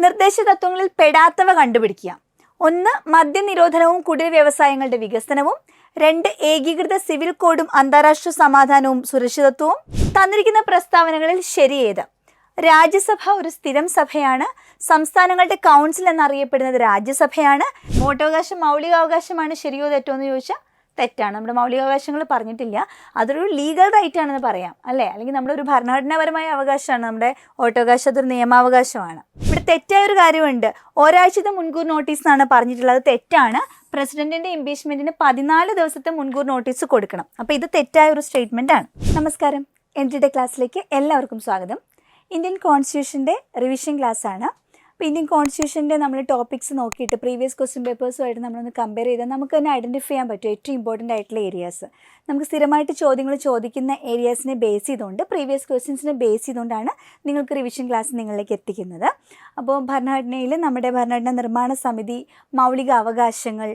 നിർദ്ദേശ തത്വങ്ങളിൽ പെടാത്തവ കണ്ടുപിടിക്കുക. 1. മദ്യനിരോധനവും കുടിൽ വ്യവസായങ്ങളുടെ വികസനവും. 2. ഏകീകൃത സിവിൽ കോഡും അന്താരാഷ്ട്ര സമാധാനവും സുരക്ഷിതത്വവും. തന്നിരിക്കുന്ന പ്രസ്താവനകളിൽ ശരിയേത്? രാജ്യസഭ ഒരു സ്ഥിരം സഭയാണ്. സംസ്ഥാനങ്ങളുടെ കൗൺസിൽ എന്നറിയപ്പെടുന്നത് രാജ്യസഭയാണ്. വോട്ടവകാശം മൗലികാവകാശമാണ്. ശരിയോ തെറ്റോ എന്ന് ചോദിച്ചാൽ തെറ്റാണ്. നമ്മുടെ മൗലികാവകാശങ്ങൾ പറഞ്ഞിട്ടില്ല. അതൊരു ലീഗൽ റൈറ്റ് ആണെന്ന് പറയാം, അല്ലേ? അല്ലെങ്കിൽ നമ്മുടെ ഒരു ഭരണഘടനാപരമായ അവകാശമാണ് നമ്മുടെ വോട്ടവകാശം. അതൊരു നിയമാവകാശമാണ്. ഇവിടെ തെറ്റായൊരു കാര്യമുണ്ട്. ഒരാഴ്ചത്തെ മുൻകൂർ നോട്ടീസ് എന്നാണ് പറഞ്ഞിട്ടുള്ളത്. തെറ്റാണ്. പ്രസിഡന്റിന്റെ ഇംപീച്ച്മെന്റിന് 14 ദിവസത്തെ മുൻകൂർ നോട്ടീസ് കൊടുക്കണം. അപ്പോൾ ഇത് തെറ്റായ ഒരു സ്റ്റേറ്റ്മെന്റ് ആണ്. നമസ്കാരം. എൻട്രിയുടെ ക്ലാസ്സിലേക്ക് എല്ലാവർക്കും സ്വാഗതം. ഇന്ത്യൻ കോൺസ്റ്റിറ്റ്യൂഷൻ്റെ റിവിഷൻ ക്ലാസ് ആണ്. അപ്പോൾ ഇന്ത്യൻ കോൺസ്റ്റിറ്റ്യൂഷൻ്റെ നമ്മൾ ടോപ്പിക്സ് നോക്കിയിട്ട് പ്രീവിയസ് ക്വസ്റ്റ്യൻ പേപ്പേഴ്സുമായിട്ട് നമ്മളൊന്ന് കമ്പയർ ചെയ്താൽ നമുക്ക് തന്നെ ഐഡൻറ്റിഫൈ ചെയ്യാൻ പറ്റും ഏറ്റവും ഇമ്പോർട്ടൻ്റ് ആയിട്ടുള്ള ഏരിയാസ്. നമുക്ക് സ്ഥിരമായിട്ട് ചോദ്യങ്ങൾ ചോദിക്കുന്ന ഏരിയാസിനെ ബേസ് ചെയ്തുകൊണ്ട് പ്രീവിയസ് ക്വസ്റ്റ്യൻസിനെ ബേസ് ചെയ്തുകൊണ്ടാണ് നിങ്ങൾക്ക് റിവിഷൻ ക്ലാസ് നിങ്ങളിലേക്ക് എത്തിക്കുന്നത്. അപ്പോൾ ഭരണഘടനയിൽ നമ്മുടെ ഭരണഘടനാ നിർമ്മാണ സമിതി, മൗലിക അവകാശങ്ങൾ,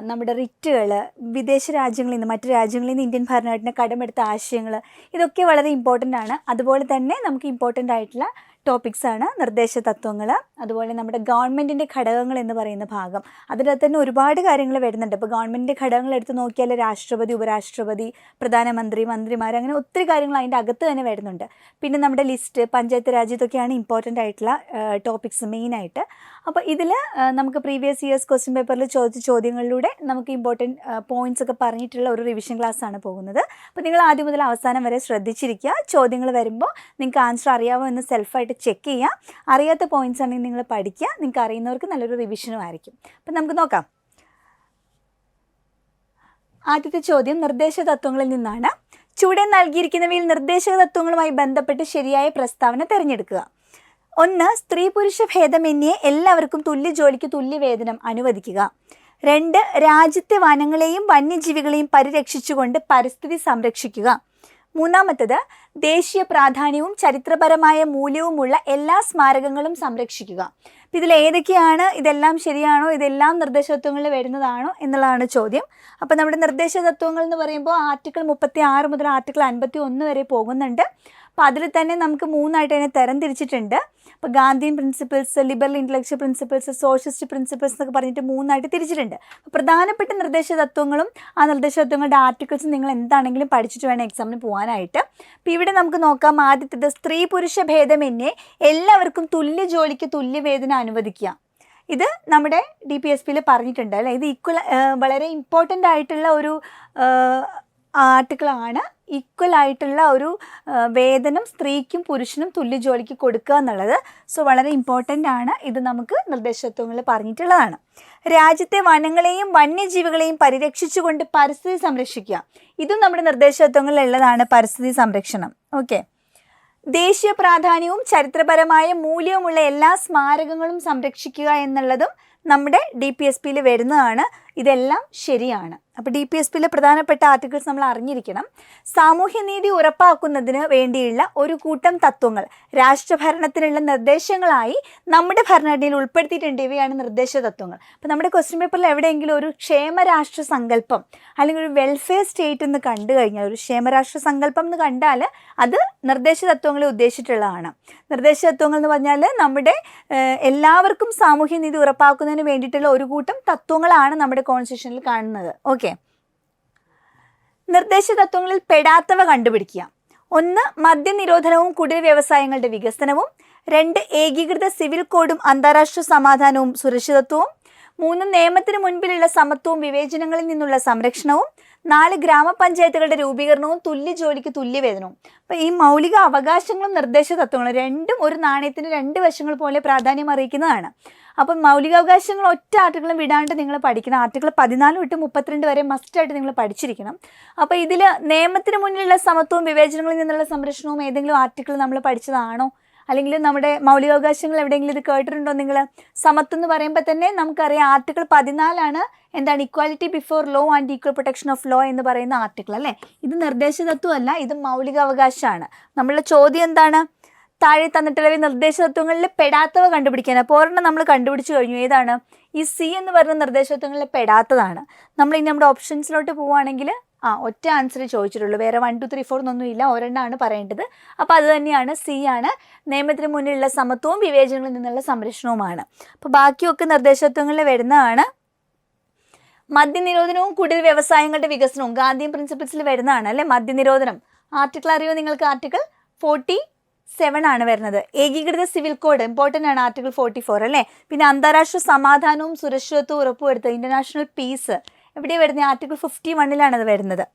നമ്മുടെ റിറ്റുകൾ, വിദേശ രാജ്യങ്ങളിൽ നിന്ന് മറ്റു രാജ്യങ്ങളിൽ നിന്ന് ഇന്ത്യൻ ഭരണഘടന കടമെടുത്ത ആശയങ്ങൾ, ഇതൊക്കെ വളരെ ഇമ്പോർട്ടൻ്റ് ആണ്. അതുപോലെ തന്നെ നമുക്ക് ഇമ്പോർട്ടൻ്റ് ആയിട്ടുള്ള ടോപ്പിക്സാണ് നിർദ്ദേശ തത്വങ്ങൾ, അതുപോലെ നമ്മുടെ ഗവൺമെൻറ്റിൻ്റെ ഘടകങ്ങൾ എന്ന് പറയുന്ന ഭാഗം. അതിനകത്ത് തന്നെ ഒരുപാട് കാര്യങ്ങൾ വരുന്നുണ്ട്. ഇപ്പോൾ ഗവൺമെൻറ്റിൻ്റെ ഘടകങ്ങൾ എടുത്ത് നോക്കിയാൽ രാഷ്ട്രപതി, ഉപരാഷ്ട്രപതി, പ്രധാനമന്ത്രി, മന്ത്രിമാർ, അങ്ങനെ ഒത്തിരി കാര്യങ്ങൾ അതിൻ്റെ അകത്ത് തന്നെ വരുന്നുണ്ട്. പിന്നെ നമ്മുടെ ലിസ്റ്റ്, പഞ്ചായത്ത് രാജ്, ഇതൊക്കെയാണ് ഇമ്പോർട്ടൻ്റ് ആയിട്ടുള്ള ടോപ്പിക്സ് മെയിനായിട്ട്. അപ്പോൾ ഇതിൽ നമുക്ക് പ്രീവിയസ് ഇയേഴ്സ് ക്വസ്റ്റ്യൻ പേപ്പറിൽ ചോദിച്ച ചോദ്യങ്ങളിലൂടെ നമുക്ക് ഇമ്പോർട്ടൻറ്റ് പോയിൻറ്റ്സ് ഒക്കെ പറഞ്ഞിട്ടുള്ള ഒരു റിവിഷൻ ക്ലാസ്സാണ് പോകുന്നത്. അപ്പോൾ നിങ്ങൾ ആദ്യം മുതൽ അവസാനം വരെ ശ്രദ്ധിച്ചിരിക്കുക. ചോദ്യങ്ങൾ വരുമ്പോൾ നിങ്ങൾക്ക് ആൻസർ അറിയാമോ എന്ന് സെൽഫായിട്ട് ചെക്ക് ചെയ്യുക. അറിയാത്ത പോയിൻറ്റ്സ് ആണെങ്കിൽ നിങ്ങൾ പഠിക്കുക. നിങ്ങൾക്ക് അറിയുന്നവർക്ക് നല്ലൊരു റിവിഷനും ആയിരിക്കും. അപ്പം നമുക്ക് നോക്കാം. ആദ്യത്തെ ചോദ്യം നിർദ്ദേശ തത്വങ്ങളിൽ നിന്നാണ്. ചുവടെ നൽകിയിരിക്കുന്നവയിൽ നിർദ്ദേശ തത്വങ്ങളുമായി ബന്ധപ്പെട്ട് ശരിയായ പ്രസ്താവന തിരഞ്ഞെടുക്കുക. 1. സ്ത്രീ പുരുഷ ഭേദമന്യേ എല്ലാവർക്കും തുല്യ ജോലിക്ക് തുല്യ വേതനം അനുവദിക്കുക. 2. രാജ്യത്തെ വനങ്ങളെയും വന്യജീവികളെയും പരിരക്ഷിച്ചുകൊണ്ട് പരിസ്ഥിതി സംരക്ഷിക്കുക. 3. ദേശീയ പ്രാധാന്യവും ചരിത്രപരമായ മൂല്യവുമുള്ള എല്ലാ സ്മാരകങ്ങളും സംരക്ഷിക്കുക. അപ്പം ഇതിൽ ഏതൊക്കെയാണ്? ഇതെല്ലാം ശരിയാണോ? ഇതെല്ലാം നിർദ്ദേശതത്വങ്ങളിൽ വരുന്നതാണോ എന്നുള്ളതാണ് ചോദ്യം. അപ്പോൾ നമ്മുടെ നിർദ്ദേശതത്വങ്ങൾ എന്ന് പറയുമ്പോൾ ആർട്ടിക്കിൾ 36 മുതൽ ആർട്ടിക്കിൾ 51 വരെ പോകുന്നുണ്ട്. അപ്പോൾ അതിൽ തന്നെ നമുക്ക് 3ആയിട്ട് അതിനെ തരം തിരിച്ചിട്ടുണ്ട്. അപ്പോൾ Gandhian principles, liberal intellectual principles, socialist principles എന്നൊക്കെ പറഞ്ഞിട്ട് 3ആയിട്ട് തിരിച്ചിട്ടുണ്ട്. പ്രധാനപ്പെട്ട നിർദ്ദേശ തത്വങ്ങളും ആ നിർദ്ദേശ തത്വങ്ങളുടെ ആർട്ടിക്കിൾസും നിങ്ങൾ എന്താണെങ്കിലും പഠിച്ചിട്ട് വേണം എക്സാമിന് പോകാനായിട്ട്. അപ്പോൾ ഇവിടെ നമുക്ക് നോക്കാം. ആദ്യത്തേത് സ്ത്രീ പുരുഷ ഭേദമന്യേ എല്ലാവർക്കും തുല്യ ജോലിക്ക് തുല്യ വേതനം അനുവദിക്കുക. ഇത് നമ്മുടെ DPSPയിൽ പറഞ്ഞിട്ടുണ്ട്, അല്ലേ? ഇത് വളരെ ഇമ്പോർട്ടൻ്റ് ആയിട്ടുള്ള ഒരു ആർട്ടിക്കിളാണ്. ഈക്വൽ ആയിട്ടുള്ള ഒരു വേതനം സ്ത്രീക്കും പുരുഷനും തുല്യ ജോലിക്ക് കൊടുക്കുക എന്നുള്ളത്. സോ വളരെ ഇമ്പോർട്ടൻ്റ് ആണ്. ഇത് നമുക്ക് നിർദ്ദേശതത്വങ്ങളിൽ പറഞ്ഞിട്ടുള്ളതാണ്. രാജ്യത്തെ വനങ്ങളെയും വന്യജീവികളെയും പരിരക്ഷിച്ചുകൊണ്ട് പരിസ്ഥിതി സംരക്ഷിക്കുക. ഇതും നമ്മുടെ നിർദ്ദേശതത്വങ്ങളിലുള്ളതാണ്, പരിസ്ഥിതി സംരക്ഷണം. ഓക്കെ. ദേശീയ പ്രാധാന്യവും ചരിത്രപരമായ മൂല്യവുമുള്ള എല്ലാ സ്മാരകങ്ങളും സംരക്ഷിക്കുക എന്നുള്ളതും നമ്മുടെ DPSPയിൽ വരുന്നതാണ്. ഇതെല്ലാം ശരിയാണ്. അപ്പോൾ DPSPയിലെ പ്രധാനപ്പെട്ട ആർട്ടിക്കിൾസ് നമ്മൾ അറിഞ്ഞിരിക്കണം. സാമൂഹ്യനീതി ഉറപ്പാക്കുന്നതിന് വേണ്ടിയുള്ള ഒരു കൂട്ടം തത്വങ്ങൾ രാഷ്ട്രഭരണത്തിനുള്ള നിർദ്ദേശങ്ങളായി നമ്മുടെ ഭരണഘടനയിൽ ഉൾപ്പെടുത്തിയിട്ടുണ്ട്. ഇവയാണ് നിർദ്ദേശ തത്വങ്ങൾ. അപ്പോൾ നമ്മുടെ ക്വസ്റ്റ്യൻ പേപ്പറിൽ എവിടെയെങ്കിലും ഒരു ക്ഷേമരാഷ്ട്ര സങ്കല്പം അല്ലെങ്കിൽ ഒരു വെൽഫെയർ സ്റ്റേറ്റ് എന്ന് കണ്ടു കഴിഞ്ഞാൽ, ഒരു ക്ഷേമരാഷ്ട്ര സങ്കല്പം എന്ന് കണ്ടാൽ അത് നിർദ്ദേശ തത്വങ്ങളെ ഉദ്ദേശിച്ചിട്ടുള്ളതാണ്. നിർദ്ദേശ തത്വങ്ങൾ എന്ന് പറഞ്ഞാൽ നമ്മുടെ എല്ലാവർക്കും സാമൂഹ്യനീതി ഉറപ്പാക്കുന്നതിന് വേണ്ടിയിട്ടുള്ള ഒരു കൂട്ടം തത്വങ്ങളാണ് നമ്മുടെ കോൺസ്റ്റിറ്റ്യൂഷനിൽ കാണുന്നത്. ഓക്കെ. നിർദ്ദേശ തത്വങ്ങളിൽ പെടാത്തവ കണ്ടുപിടിക്കുക. 1. മദ്യനിരോധനവും കുടിൽ വ്യവസായങ്ങളുടെ വികസനവും. 2. ഏകീകൃത സിവിൽ കോഡും അന്താരാഷ്ട്ര സമാധാനവും സുരക്ഷിതത്വവും. 3. നിയമത്തിന് മുൻപിലുള്ള സമത്വവും വിവേചനങ്ങളിൽ നിന്നുള്ള സംരക്ഷണവും. 4. ഗ്രാമപഞ്ചായത്തുകളുടെ രൂപീകരണവും തുല്യ ജോലിക്ക് തുല്യ വേതനവും. അപ്പോൾ ഈ മൗലിക അവകാശങ്ങളും നിർദ്ദേശ തത്വങ്ങളും രണ്ടും ഒരു നാണയത്തിന് 2 വശങ്ങൾ പോലെ പ്രാധാന്യം അറിയിക്കുന്നതാണ്. അപ്പം മൗലികാവകാശങ്ങൾ ഒറ്റ ആർട്ടിക്കിളും വിടാണ്ട് നിങ്ങൾ പഠിക്കണം. ആർട്ടിക്കിൾ 14 തൊട്ട് 32 വരെ മസ്റ്റായിട്ട് നിങ്ങൾ പഠിച്ചിരിക്കണം. അപ്പോൾ ഇതിൽ നിയമത്തിന് മുന്നിലുള്ള സമത്വവും വിവേചനങ്ങളിൽ നിന്നുള്ള സംരക്ഷണവും ഏതെങ്കിലും ആർട്ടിക്കിൾ നമ്മൾ പഠിച്ചതാണോ? അല്ലെങ്കിൽ നമ്മുടെ മൗലികാവകാശങ്ങൾ എവിടെയെങ്കിലും ഇത് കേട്ടിട്ടുണ്ടോ നിങ്ങൾ? സമത്വം എന്ന് പറയുമ്പോൾ തന്നെ നമുക്കറിയാം ആർട്ടിക്കിൾ 14 എന്താണ്? Equality before law and equal protection of law എന്ന് പറയുന്ന ആർട്ടിക്കിൾ, അല്ലേ? ഇത് നിർദ്ദേശ തത്വമല്ല, ഇത് മൗലികാവകാശമാണ്. നമ്മളുടെ ചോദ്യം എന്താണ്? താഴെ തന്നിട്ടുള്ള നിർദ്ദേശ തത്വങ്ങളിൽ പെടാത്തവ കണ്ടുപിടിക്കാൻ. അപ്പോൾ ഒരെണ്ണം നമ്മൾ കണ്ടുപിടിച്ച് കഴിഞ്ഞു. ഏതാണ്? ഈ C എന്ന് പറയുന്ന നിർദ്ദേശ തത്വങ്ങളിൽ പെടാത്തതാണ്. നമ്മൾ ഇനി നമ്മുടെ ഓപ്ഷൻസിലോട്ട് പോവുകയാണെങ്കിൽ ഒറ്റ ആൻസർ ചോദിച്ചിട്ടുള്ളൂ, വേറെ 1 2 3 4 എന്നൊന്നും ഇല്ല, ഒരെണ്ണമാണ് പറയേണ്ടത്. അപ്പോൾ അത് തന്നെയാണ്, സി ആണ്. നിയമത്തിന് മുന്നിലുള്ള സമത്വവും വിവേചനങ്ങളിൽ നിന്നുള്ള സംരക്ഷണവുമാണ്. അപ്പോൾ ബാക്കിയൊക്കെ നിർദ്ദേശത്വങ്ങളിൽ വരുന്നതാണ്. മദ്യനിരോധനവും കുടിൽ വ്യവസായങ്ങളുടെ വികസനവും ഗാന്ധിയൻ പ്രിൻസിപ്പിൾസിൽ വരുന്നതാണ് അല്ലേ. മദ്യനിരോധനം ആർട്ടിക്കിൾ അറിയോ നിങ്ങൾക്ക്? ആർട്ടിക്കിൾ 47 ആണ് വരുന്നത്. ഏകീകൃത സിവിൽ കോഡ് ഇമ്പോർട്ടൻ്റ് ആണ്, ആർട്ടിക്കിൾ 44 അല്ലേ. പിന്നെ അന്താരാഷ്ട്ര സമാധാനവും സുരക്ഷിതത്വവും ഉറപ്പുവരുത്തുക, ഇന്റർനാഷണൽ പീസ് എവിടെ വരുന്നത്? ആർട്ടിക്കിൾ 51 അത് വരുന്നത്.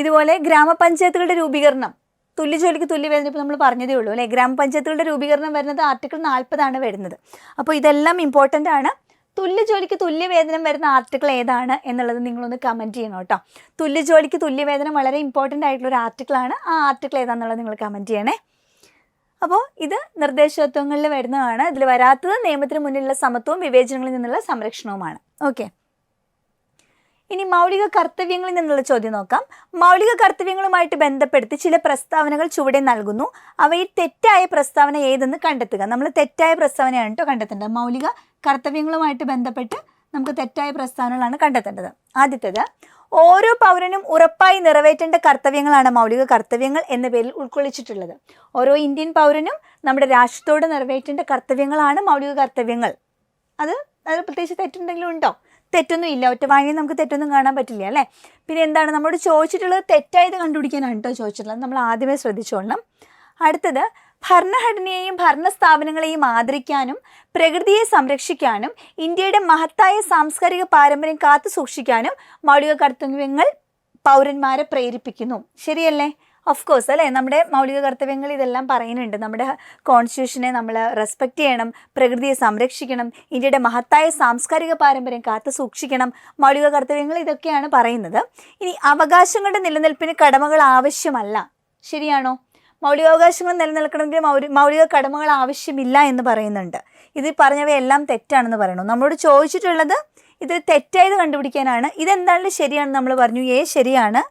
ഇതുപോലെ ഗ്രാമപഞ്ചായത്തുകളുടെ രൂപീകരണം, തുല്യജോലിക്ക് തുല്യവേതനം ഇപ്പോൾ നമ്മൾ പറഞ്ഞതേ ഉള്ളൂ അല്ലേ. ഗ്രാമപഞ്ചായത്തുകളുടെ രൂപീകരണം വരുന്നത് ആർട്ടിക്കിൾ 40 വരുന്നത്. അപ്പോൾ ഇതെല്ലാം ഇമ്പോർട്ടൻ്റ് ആണ്. തുല്യജോലിക്ക് തുല്യവേതനം വരുന്ന ആർട്ടിക്കിൾ ഏതാണ് എന്നുള്ളത് നിങ്ങളൊന്ന് കമൻറ്റ് ചെയ്യണം കേട്ടോ. തുല്യജോലിക്ക് തുല്യവേതനം വളരെ ഇമ്പോർട്ടൻ്റ് ആയിട്ടുള്ളൊരു ആർട്ടിക്കിളാണ്. ആ ആർട്ടിക്കിൾ ഏതാണെന്നുള്ളത് നിങ്ങൾ കമൻറ്റ് ചെയ്യണേ. അപ്പോൾ ഇത് നിർദ്ദേശത്വങ്ങളിൽ വരുന്നതാണ്. ഇതിൽ വരാത്തത് നിയമത്തിന് മുന്നിലുള്ള സമത്വവും വിവേചനങ്ങളിൽ നിന്നുള്ള സംരക്ഷണവുമാണ്. ഓക്കെ, ഇനി മൗലിക കർത്തവ്യങ്ങളിൽ നിന്നുള്ള ചോദ്യം നോക്കാം. മൗലിക കർത്തവ്യങ്ങളുമായിട്ട് ബന്ധപ്പെടുത്തി ചില പ്രസ്താവനകൾ ചുവടെ നൽകുന്നു. അവയിൽ തെറ്റായ പ്രസ്താവന ഏതെന്ന് കണ്ടെത്തുക. നമ്മൾ തെറ്റായ പ്രസ്താവനയാണ് കേട്ടോ കണ്ടെത്തേണ്ടത്. മൗലിക കർത്തവ്യങ്ങളുമായിട്ട് ബന്ധപ്പെട്ട് നമുക്ക് തെറ്റായ പ്രസ്താവനകളാണ് കണ്ടെത്തേണ്ടത്. ആദ്യത്തേത്, ഓരോ പൗരനും ഉറപ്പായി നിറവേറ്റേണ്ട കർത്തവ്യങ്ങളാണ് മൗലിക കർത്തവ്യങ്ങൾ എന്ന പേരിൽ ഉൾക്കൊള്ളിച്ചിട്ടുള്ളത്. ഓരോ ഇന്ത്യൻ പൗരനും നമ്മുടെ രാഷ്ട്രത്തോട് നിറവേറ്റേണ്ട കർത്തവ്യങ്ങളാണ് മൗലിക കർത്തവ്യങ്ങൾ. അത് പ്രത്യേകിച്ച് തെറ്റുണ്ടെങ്കിലും ഉണ്ടോ? തെറ്റൊന്നും ഇല്ല, ഒറ്റ വായനയിൽ നമുക്ക് തെറ്റൊന്നും കാണാൻ പറ്റില്ല അല്ലേ. പിന്നെ എന്താണ് നമ്മളോട് ചോദിച്ചിട്ടുള്ളത്? തെറ്റായത് കണ്ടുപിടിക്കാനാണ് കേട്ടോ ചോദിച്ചിട്ടുള്ളത്. നമ്മൾ ആദ്യമേ ശ്രദ്ധിച്ചോളണം. അടുത്തത്, ഭരണഘടനയെയും ഭരണസ്ഥാപനങ്ങളെയും ആദരിക്കാനും പ്രകൃതിയെ സംരക്ഷിക്കാനും ഇന്ത്യയുടെ മഹത്തായ സാംസ്കാരിക പാരമ്പര്യം കാത്തു സൂക്ഷിക്കാനും മൗലിക കർത്തവ്യങ്ങൾ പൗരന്മാരെ പ്രേരിപ്പിക്കുന്നു. ശരിയല്ലേ? ഓഫ് കോഴ്സ് അല്ലേ. നമ്മുടെ മൗലിക കർത്തവ്യങ്ങൾ ഇതെല്ലാം പറയുന്നുണ്ട്. നമ്മുടെ കോൺസ്റ്റിറ്റ്യൂഷനെ നമ്മൾ റെസ്പെക്റ്റ് ചെയ്യണം, പ്രകൃതിയെ സംരക്ഷിക്കണം, ഇന്ത്യയുടെ മഹത്തായ സാംസ്കാരിക പാരമ്പര്യം കാത്തു സൂക്ഷിക്കണം. മൗലിക കർത്തവ്യങ്ങൾ ഇതൊക്കെയാണ് പറയുന്നത്. ഇനി അവകാശങ്ങളുടെ നിലനിൽപ്പിന് കടമകൾ ആവശ്യമല്ല. ശരിയാണോ? മൗലികാവകാശങ്ങൾ നിലനിൽക്കണമെങ്കിൽ മൗലിക കടമകൾ ആവശ്യമില്ല എന്ന് പറയുന്നുണ്ട്. ഇത് പറഞ്ഞവയെല്ലാം തെറ്റാണെന്ന് പറയണു. നമ്മളോട് ചോദിച്ചിട്ടുള്ളത് ഇത് തെറ്റായത് കണ്ടുപിടിക്കാനാണ്. ഇതെന്തായാലും ശരിയാണെന്ന് നമ്മൾ പറഞ്ഞു. എ ശരിയാണ്,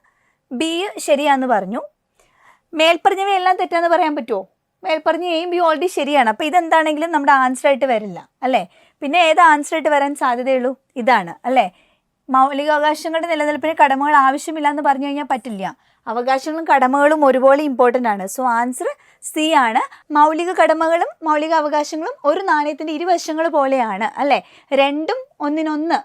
ബി ശരിയാണെന്ന് പറഞ്ഞു. മേൽപ്പറഞ്ഞവയെല്ലാം തെറ്റാന്ന് പറയാൻ പറ്റുമോ? മേൽപ്പറഞ്ഞ എയും ബി ഓൾറെഡി ശരിയാണ്. അപ്പോൾ ഇതെന്താണെങ്കിലും നമ്മുടെ ആൻസറായിട്ട് വരില്ല അല്ലേ. പിന്നെ ഏത് ആൻസറായിട്ട് വരാൻ സാധ്യതയുള്ളൂ? ഇതാണ് അല്ലേ. മൗലികാവകാശങ്ങളുടെ നിലനിൽപ്പിന് കടമകൾ ആവശ്യമില്ല എന്ന് പറഞ്ഞു കഴിഞ്ഞാൽ പറ്റില്ല. അവകാശങ്ങളും കടമകളും ഒരുപോലെ ഇമ്പോർട്ടൻ്റ് ആണ്. സോ ആൻസർ സി ആണ്. മൗലിക കടമകളും മൗലിക അവകാശങ്ങളും ഒരു നാണയത്തിൻ്റെ ഇരുവശങ്ങൾ പോലെയാണ് അല്ലേ. രണ്ടും ഒന്നിനൊന്ന്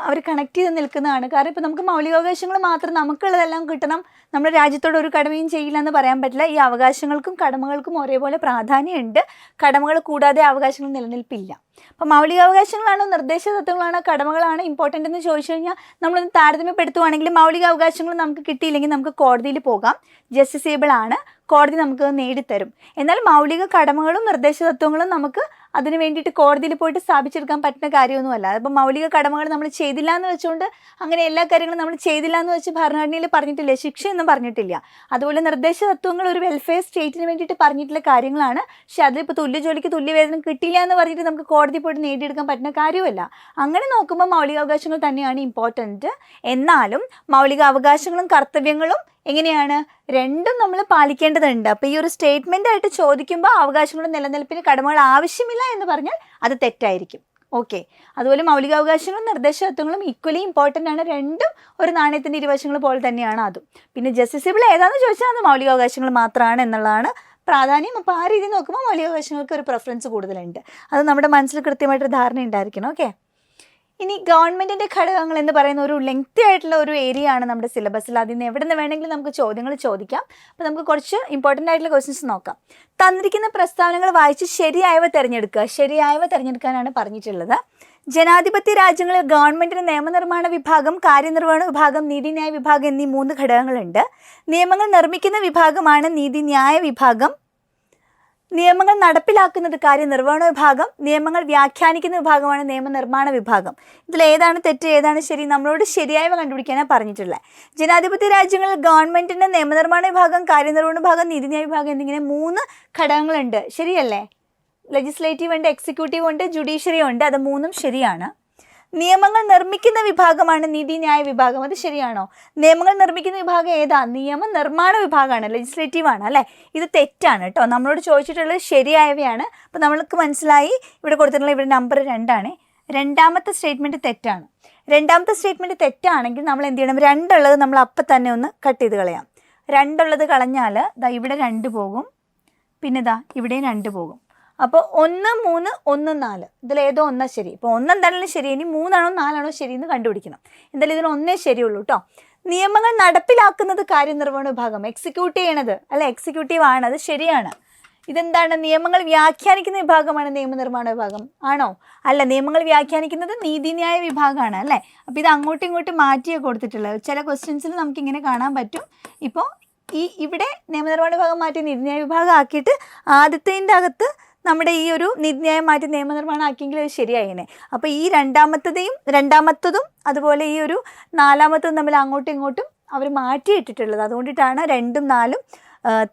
അവർ കണക്ട് ചെയ്ത് നിൽക്കുന്നതാണ്. കാരണം ഇപ്പോൾ നമുക്ക് മൗലികാവകാശങ്ങൾ മാത്രം നമുക്കുള്ളതെല്ലാം കിട്ടണം, നമ്മുടെ രാജ്യത്തോട് ഒരു കടമയും ചെയ്യില്ല എന്ന് പറയാൻ പറ്റില്ല. ഈ അവകാശങ്ങൾക്കും കടമകൾക്കും ഒരേപോലെ പ്രാധാന്യമുണ്ട്. കടമകൾ കൂടാതെ അവകാശങ്ങൾ നിലനിൽപ്പില്ല. അപ്പോൾ മൗലികാവകാശങ്ങളാണോ നിർദ്ദേശ തത്വങ്ങളാണോ കടമകളാണ് ഇമ്പോർട്ടൻ്റ് എന്ന് ചോദിച്ചു കഴിഞ്ഞാൽ നമ്മളൊന്ന് താരതമ്യപ്പെടുത്തുവാണെങ്കിൽ മൗലിക അവകാശങ്ങൾ നമുക്ക് കിട്ടിയില്ലെങ്കിൽ നമുക്ക് കോടതിയിൽ പോകാം, ജസ്റ്റിസേബിൾ ആണ്, കോടതി നമുക്ക് നേടിത്തരും. എന്നാൽ മൗലിക കടമകളും നിർദ്ദേശ തത്വങ്ങളും നമുക്ക് അതിന് വേണ്ടിയിട്ട് കോടതിയിൽ പോയിട്ട് സ്ഥാപിച്ചെടുക്കാൻ പറ്റുന്ന കാര്യമൊന്നുമല്ല. അതിപ്പോൾ മൗലിക കടമകൾ നമ്മൾ ചെയ്തില്ല എന്ന് വെച്ചുകൊണ്ട് അങ്ങനെ എല്ലാ കാര്യങ്ങളും നമ്മൾ ചെയ്തില്ല എന്ന് വെച്ച് ഭരണഘടനയിൽ പറഞ്ഞിട്ടില്ല, ശിക്ഷയൊന്നും പറഞ്ഞിട്ടില്ല. അതുപോലെ നിർദ്ദേശ തത്വങ്ങൾ ഒരു വെൽഫെയർ സ്റ്റേറ്റിന് വേണ്ടിയിട്ട് പറഞ്ഞിട്ടുള്ള കാര്യങ്ങളാണ്. പക്ഷെ അതിലിപ്പോൾ തുല്യജോലിക്ക് തുല്യവേതനം കിട്ടില്ല എന്ന് പറഞ്ഞിട്ട് നമുക്ക് കോടതി പോയിട്ട് നേടിയെടുക്കാൻ പറ്റുന്ന കാര്യമല്ല. അങ്ങനെ നോക്കുമ്പോൾ മൗലികാവകാശങ്ങൾ തന്നെയാണ് ഇമ്പോർട്ടൻറ്റ്. എന്നാലും മൗലിക അവകാശങ്ങളും കർത്തവ്യങ്ങളും എങ്ങനെയാണ്? രണ്ടും നമ്മൾ പാലിക്കേണ്ടതുണ്ട്. അപ്പോൾ ഈ ഒരു സ്റ്റേറ്റ്മെൻ്റ് ആയിട്ട് ചോദിക്കുമ്പോൾ അവകാശങ്ങളുടെ നിലനിൽപ്പിന് കടമകൾ ആവശ്യമില്ല എന്ന് പറഞ്ഞാൽ അത് തെറ്റായിരിക്കും. ഓക്കെ, അതുപോലെ മൗലികാവകാശങ്ങളും നിർദ്ദേശ തത്വങ്ങളും ഈക്വലി ഇമ്പോർട്ടൻ്റ് ആണ്. രണ്ടും ഒരു നാണയത്തിൻ്റെ ഇരുവശങ്ങൾ പോലെ തന്നെയാണ് അതും. പിന്നെ ജസ്റ്റിസബിൾ ഏതാണെന്ന് ചോദിച്ചാൽ അത് മൗലികാവകാശങ്ങൾ മാത്രമാണ് എന്നുള്ളതാണ് പ്രാധാന്യം. അപ്പോൾ ആ രീതിയിൽ നോക്കുമ്പോൾ മൗലികാവകാശങ്ങൾക്ക് ഒരു പ്രിഫറൻസ് കൂടുതലുണ്ട്. അത് നമ്മുടെ മനസ്സിൽ കൃത്യമായിട്ടൊരു ധാരണ ഉണ്ടായിരിക്കണം. ഓക്കെ, ഇനി ഗവൺമെൻറ്റിൻ്റെ ഘടകങ്ങൾ എന്ന് പറയുന്ന ഒരു ലെങ്തി ആയിട്ടുള്ള ഒരു ഏരിയ ആണ് നമ്മുടെ സിലബസിൽ. അതിൽ നിന്ന് എവിടെ നിന്ന് വേണമെങ്കിലും നമുക്ക് ചോദ്യങ്ങൾ ചോദിക്കാം. അപ്പോൾ നമുക്ക് കുറച്ച് ഇമ്പോർട്ടൻ്റ് ആയിട്ടുള്ള ക്വസ്റ്റ്യൻസ് നോക്കാം. തന്നിരിക്കുന്ന പ്രസ്താവനകൾ വായിച്ച് ശരിയായവ തിരഞ്ഞെടുക്കുക. ശരിയായവ തിരഞ്ഞെടുക്കാനാണ് പറഞ്ഞിട്ടുള്ളത്. ജനാധിപത്യ രാജ്യങ്ങളിൽ ഗവൺമെൻറ്റിന് നിയമനിർമ്മാണ വിഭാഗം, കാര്യനിർവഹണ വിഭാഗം, നീതിന്യായ വിഭാഗം എന്നീ 3 ഘടകങ്ങളുണ്ട്. നിയമങ്ങൾ നിർമ്മിക്കുന്ന വിഭാഗമാണ് നീതിന്യായ വിഭാഗം. നിയമങ്ങൾ നടപ്പിലാക്കുന്നത് കാര്യനിർവഹണ വിഭാഗം. നിയമങ്ങൾ വ്യാഖ്യാനിക്കുന്ന വിഭാഗമാണ് നിയമനിർമ്മാണ വിഭാഗം. ഇതിൽ ഏതാണ് തെറ്റ് ഏതാണ് ശരി? നമ്മളോട് ശരിയായവ കണ്ടുപിടിക്കാനാണ് പറഞ്ഞിട്ടുള്ളത്. ജനാധിപത്യ രാജ്യങ്ങളിൽ ഗവൺമെൻറ്റിൻ്റെ നിയമനിർമ്മാണ വിഭാഗം, കാര്യനിർവഹണ വിഭാഗം, നീതിന്യായ വിഭാഗം എന്നിങ്ങനെ 3 ഘടകങ്ങളുണ്ട്. ശരിയല്ലേ? ലെജിസ്ലേറ്റീവ് ഉണ്ട്, എക്സിക്യൂട്ടീവ് ഉണ്ട്, ജുഡീഷ്യറി ഉണ്ട്. അത് 3ഉം ശരിയാണ്. നിയമങ്ങൾ നിർമ്മിക്കുന്ന വിഭാഗമാണ് നീതിന്യായ വിഭാഗം. അത് ശരിയാണോ? നിയമങ്ങൾ നിർമ്മിക്കുന്ന വിഭാഗം ഏതാ? നിയമ നിർമ്മാണ വിഭാഗമാണ്, ലെജിസ്ലേറ്റീവ് ആണ് അല്ലേ. ഇത് തെറ്റാണ് കേട്ടോ. നമ്മളോട് ചോദിച്ചിട്ടുള്ളത് ശരിയായവയാണ്. അപ്പോൾ നമ്മൾക്ക് മനസ്സിലായി ഇവിടെ കൊടുത്തിട്ടുള്ള ഇവിടെ നമ്പർ 2 ആണ്. രണ്ടാമത്തെ സ്റ്റേറ്റ്മെൻറ്റ് തെറ്റാണ്. രണ്ടാമത്തെ സ്റ്റേറ്റ്മെൻറ്റ് തെറ്റാണെങ്കിൽ നമ്മൾ എന്ത് ചെയ്യണം, 2 ഉള്ളത് നമ്മൾ അപ്പം തന്നെ ഒന്ന് കട്ട് ചെയ്ത് കളയാം. 2 ഉള്ളത് കളഞ്ഞാൽ ദാ ഇവിടെ 2 പോകും, പിന്നെ ദാ ഇവിടെയും 2 പോകും. അപ്പോൾ 1, 3, 1, 4 ഇതിലേതോ ഒന്നാ ശരി. ഇപ്പോൾ 1 എന്തായാലും ശരി, ഇനി 3 ആണോ 4 ആണോ ശരി എന്ന് കണ്ടുപിടിക്കണം. എന്തായാലും ഇതിന് ഒന്നേ ശരിയുള്ളൂ കേട്ടോ. നിയമങ്ങൾ നടപ്പിലാക്കുന്നത് കാര്യനിർവഹണ വിഭാഗം, എക്സിക്യൂട്ട് ചെയ്യണത് അല്ലെ എക്സിക്യൂട്ടീവ് ആണ്, അത് ശരിയാണ്. ഇതെന്താണ്, നിയമങ്ങൾ വ്യാഖ്യാനിക്കുന്ന വിഭാഗമാണ് നിയമനിർമ്മാണ വിഭാഗം ആണോ? അല്ല, നിയമങ്ങൾ വ്യാഖ്യാനിക്കുന്നത് നീതിന്യായ വിഭാഗമാണ് അല്ലേ. അപ്പോൾ ഇത് അങ്ങോട്ടും ഇങ്ങോട്ടും മാറ്റിയാണ് കൊടുത്തിട്ടുള്ളത്. ചില ക്വസ്റ്റ്യൻസിൽ നമുക്കിങ്ങനെ കാണാൻ പറ്റും. ഇപ്പോൾ ഇവിടെ നിയമനിർമ്മാണ വിഭാഗം മാറ്റി നീതിന്യായ വിഭാഗം ആക്കിയിട്ട് ആദ്യത്തേൻ്റെ അകത്ത് നമ്മുടെ ഈ ഒരു നീതിന്യായം മാറ്റി നിയമനിർമ്മാണം ആക്കിയെങ്കിൽ അത് ശരിയായേനെ. അപ്പോൾ ഈ രണ്ടാമത്തതും അതുപോലെ ഈ ഒരു 4-മത്തതും തമ്മിൽ അങ്ങോട്ടും ഇങ്ങോട്ടും അവർ മാറ്റിയിട്ടിട്ടുള്ളത്. അതുകൊണ്ടിട്ടാണ് 2ഉം 4ഉം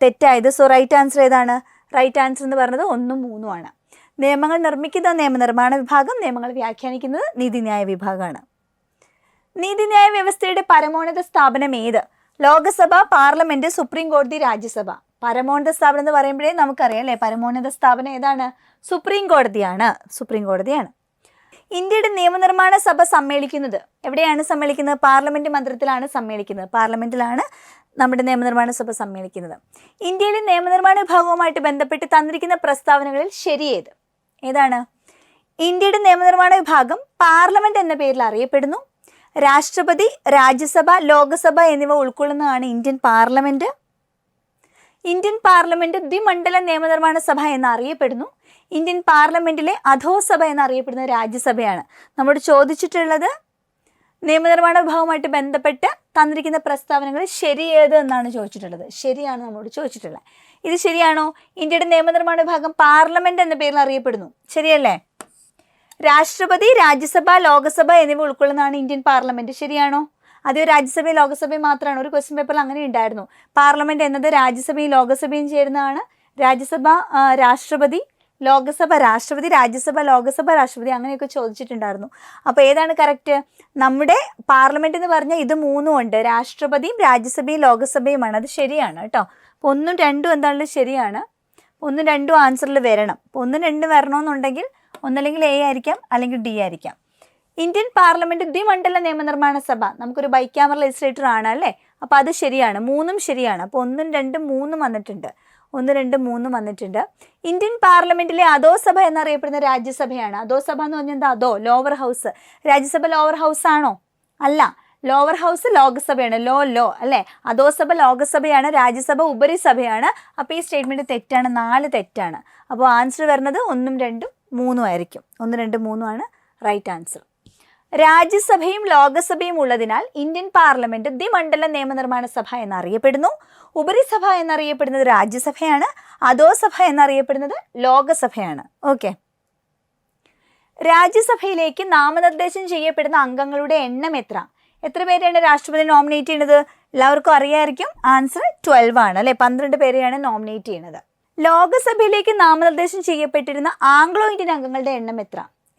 തെറ്റായത്. സോ റൈറ്റ് ആൻസർ ഏതാണ്? റൈറ്റ് ആൻസർ എന്ന് പറയുന്നത് 1ഉം 3ഉം ആണ്. നിയമങ്ങൾ നിർമ്മിക്കുന്ന നിയമനിർമ്മാണ വിഭാഗം, നിയമങ്ങൾ വ്യാഖ്യാനിക്കുന്നത് നീതിന്യായ വിഭാഗമാണ്. നീതിന്യായ വ്യവസ്ഥയുടെ പരമോന്നത സ്ഥാപനം ഏത്? ലോകസഭ, പാർലമെന്റ്, സുപ്രീം കോടതി, രാജ്യസഭ. പരമോന്നത സ്ഥാപനം എന്ന് പറയുമ്പോഴേ നമുക്കറിയാം അല്ലേ, പരമോന്നത സ്ഥാപനം ഏതാണ്? സുപ്രീം കോടതിയാണ്. ഇന്ത്യയുടെ നിയമനിർമ്മാണ സഭ സമ്മേളിക്കുന്നത് എവിടെയാണ് സമ്മേളിക്കുന്നത്? പാർലമെന്റ് മന്ദിരത്തിലാണ് സമ്മേളിക്കുന്നത്. പാർലമെന്റിലാണ് നമ്മുടെ നിയമനിർമ്മാണ സഭ സമ്മേളിക്കുന്നത്. ഇന്ത്യയിലെ നിയമനിർമ്മാണ വിഭാഗവുമായിട്ട് ബന്ധപ്പെട്ട് തന്നിരിക്കുന്ന പ്രസ്താവനകളിൽ ശരിയേത്? ഏതാണ്? ഇന്ത്യയുടെ നിയമനിർമ്മാണ വിഭാഗം പാർലമെന്റ് എന്ന പേരിൽ അറിയപ്പെടുന്നു. രാഷ്ട്രപതി, രാജ്യസഭ, ലോകസഭ എന്നിവ ഉൾക്കൊള്ളുന്നതാണ് ഇന്ത്യൻ പാർലമെന്റ്. ഇന്ത്യൻ പാർലമെന്റ് ദ്വിമണ്ഡല നിയമനിർമ്മാണ സഭ എന്നറിയപ്പെടുന്നു. ഇന്ത്യൻ പാർലമെന്റിലെ അധോസഭ എന്നറിയപ്പെടുന്ന രാജ്യസഭയാണ്. നമ്മോട് ചോദിച്ചിട്ടുള്ളത് നിയമനിർമ്മാണ വിഭാഗവുമായിട്ട് ബന്ധപ്പെട്ട് തന്നിരിക്കുന്ന പ്രസ്താവനകൾ ശരിയേത് എന്നാണ് ചോദിച്ചിട്ടുള്ളത്. ശരിയാണ് നമ്മോട് ചോദിച്ചിട്ടുള്ളത്. ഇത് ശരിയാണോ? ഇന്ത്യയുടെ നിയമനിർമ്മാണ വിഭാഗം പാർലമെന്റ് എന്ന പേരിൽ അറിയപ്പെടുന്നു, ശരിയല്ലേ? രാഷ്ട്രപതി, രാജ്യസഭ, ലോകസഭ എന്നിവ ഉൾക്കൊള്ളുന്നതാണ് ഇന്ത്യൻ പാർലമെന്റ്, ശരിയാണോ? അത് രാജ്യസഭയും ലോകസഭയും മാത്രമാണ്. ഒരു ക്വസ്റ്റ്യൻ പേപ്പറിൽ അങ്ങനെ ഉണ്ടായിരുന്നു. പാർലമെന്റ് എന്നത് രാജ്യസഭയും ലോകസഭയും ചേരുന്നതാണ്. രാജ്യസഭ രാഷ്ട്രപതി, ലോകസഭ രാഷ്ട്രപതി, രാജ്യസഭ ലോകസഭ രാഷ്ട്രപതി, അങ്ങനെയൊക്കെ ചോദിച്ചിട്ടുണ്ടായിരുന്നു. അപ്പോൾ ഏതാണ് കറക്റ്റ്? നമ്മുടെ പാർലമെന്റ് എന്ന് പറഞ്ഞാൽ ഇത് 3ഉം ഉണ്ട്. രാഷ്ട്രപതിയും രാജ്യസഭയും ലോകസഭയുമാണ്. അത് ശരിയാണ് കേട്ടോ. അപ്പോൾ 1ഉം 2ഉം എന്താണെങ്കിലും ശരിയാണ്. 1ഉം 2ഉം ആൻസറിൽ വരണം. അപ്പോൾ 1ഉം 2ഉം വരണമെന്നുണ്ടെങ്കിൽ ഒന്നല്ലെങ്കിൽ എ ആയിരിക്കാം, അല്ലെങ്കിൽ ഡി ആയിരിക്കാം. ഇന്ത്യൻ പാർലമെന്റ് ദ്വിമണ്ഡല നിയമനിർമ്മാണ സഭ, നമുക്കൊരു ബൈക്യാമറ ലെജിസ്ലേറ്റർ ആണ് അല്ലേ. അപ്പോൾ അത് ശരിയാണ്. 3ഉം ശരിയാണ്. അപ്പോൾ 1ഉം 2ഉം 3ഉം വന്നിട്ടുണ്ട്. 1, 2, 3 വന്നിട്ടുണ്ട്. ഇന്ത്യൻ പാർലമെന്റിലെ അധോസഭ എന്നറിയപ്പെടുന്ന രാജ്യസഭയാണ്. അധോസഭ എന്ന് പറഞ്ഞാൽ എന്താ? അതോ lower house. Rajya Sabha lower house ആണോ? അല്ല, ലോവർ ഹൗസ് ലോകസഭയാണ്. ലോ അല്ലേ. അധോസഭ ലോകസഭയാണ്, രാജ്യസഭ ഉപരിസഭയാണ്. അപ്പോൾ ഈ സ്റ്റേറ്റ്മെന്റ് തെറ്റാണ്. 4 തെറ്റാണ്. അപ്പോൾ ആൻസർ വരുന്നത് 1ഉം 2ഉം 3ഉം ആയിരിക്കും. 1, 2, 3 ആണ് റൈറ്റ് ആൻസർ. രാജ്യസഭയും ലോകസഭയും ഉള്ളതിനാൽ ഇന്ത്യൻ പാർലമെന്റ് ദ്വിമണ്ഡല നിയമനിർമ്മാണ സഭ എന്നറിയപ്പെടുന്നു. ഉപരിസഭ എന്നറിയപ്പെടുന്നത് രാജ്യസഭയാണ്. അധോസഭ എന്നറിയപ്പെടുന്നത് ലോകസഭയാണ്. ഓക്കെ. രാജ്യസഭയിലേക്ക് നാമനിർദ്ദേശം ചെയ്യപ്പെടുന്ന അംഗങ്ങളുടെ എണ്ണം എത്ര പേരെയാണ് രാഷ്ട്രപതി നോമിനേറ്റ് ചെയ്യുന്നത്? എല്ലാവർക്കും അറിയാമായിരിക്കും. ആൻസർ 12 ആണ് അല്ലെ. 12 പേരെയാണ് നോമിനേറ്റ് ചെയ്യുന്നത്. ലോകസഭയിലേക്ക് നാമനിർദ്ദേശം ചെയ്യപ്പെട്ടിരുന്ന ആംഗ്ലോ ഇന്ത്യൻ അംഗങ്ങളുടെ എണ്ണം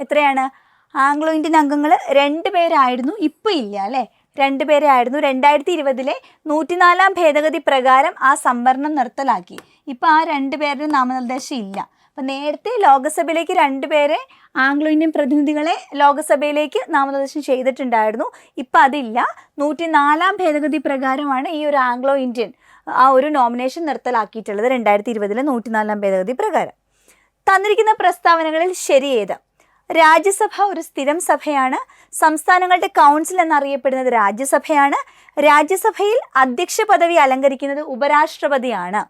എത്രയാണ്? ആംഗ്ലോ ഇന്ത്യൻ അംഗങ്ങൾ 2 പേരായിരുന്നു. ഇപ്പോൾ ഇല്ല അല്ലേ. 2 പേരെ ആയിരുന്നു. 2020 104 ഭേദഗതി പ്രകാരം ആ സംവരണം നിർത്തലാക്കി. ഇപ്പോൾ ആ 2 പേരുടെ നാമനിർദ്ദേശം ഇല്ല. അപ്പം നേരത്തെ ലോകസഭയിലേക്ക് 2 പേരെ ആംഗ്ലോ ഇന്ത്യൻ പ്രതിനിധികളെ ലോകസഭയിലേക്ക് നാമനിർദ്ദേശം ചെയ്തിട്ടുണ്ടായിരുന്നു. ഇപ്പം അതില്ല. 104 ഭേദഗതി പ്രകാരമാണ് ഈ ഒരു ആംഗ്ലോ ഇന്ത്യൻ ആ ഒരു നോമിനേഷൻ നിർത്തലാക്കിയിട്ടുള്ളത്. 2020 104 ഭേദഗതി പ്രകാരം. തന്നിരിക്കുന്ന പ്രസ്താവനകളിൽ ശരിയേത്? രാജ്യസഭ ഒരു സ്ഥിരം സഭയാണ്. സംസ്ഥാനങ്ങളുടെ കൗൺസിൽ എന്നറിയപ്പെടുന്നത് രാജ്യസഭയാണ്. രാജ്യസഭയിൽ അധ്യക്ഷ പദവി അലങ്കരിക്കുന്നത് ഉപരാഷ്ട്രപതിയാണ്.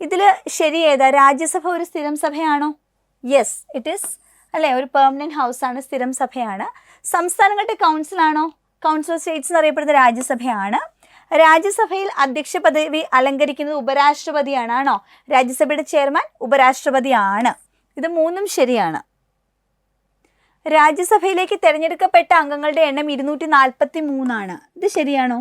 ഇതിൽ ശരിയേതാ? രാജ്യസഭ ഒരു സ്ഥിരം സഭയാണോ? യെസ്, ഇറ്റ് ഈസ് അല്ലേ. ഒരു പെർമനന്റ് ഹൗസ് ആണ്, സ്ഥിരം സഭയാണ്. സംസ്ഥാനങ്ങളുടെ കൗൺസിലാണോ? കൗൺസിൽ ഓഫ് സ്റ്റേറ്റ്സ് എന്നറിയപ്പെടുന്നത് രാജ്യസഭയാണ്. രാജ്യസഭയിൽ അധ്യക്ഷ പദവി അലങ്കരിക്കുന്നത് ഉപരാഷ്ട്രപതിയാണ്. ആണോ? രാജ്യസഭയുടെ ചെയർമാൻ ഉപരാഷ്ട്രപതിയാണ്. ഇത് 3ഉം ശരിയാണ്. രാജ്യസഭയിലേക്ക് തിരഞ്ഞെടുക്കപ്പെട്ട അംഗങ്ങളുടെ എണ്ണം 243 ആണ്. ഇത് ശരിയാണോ?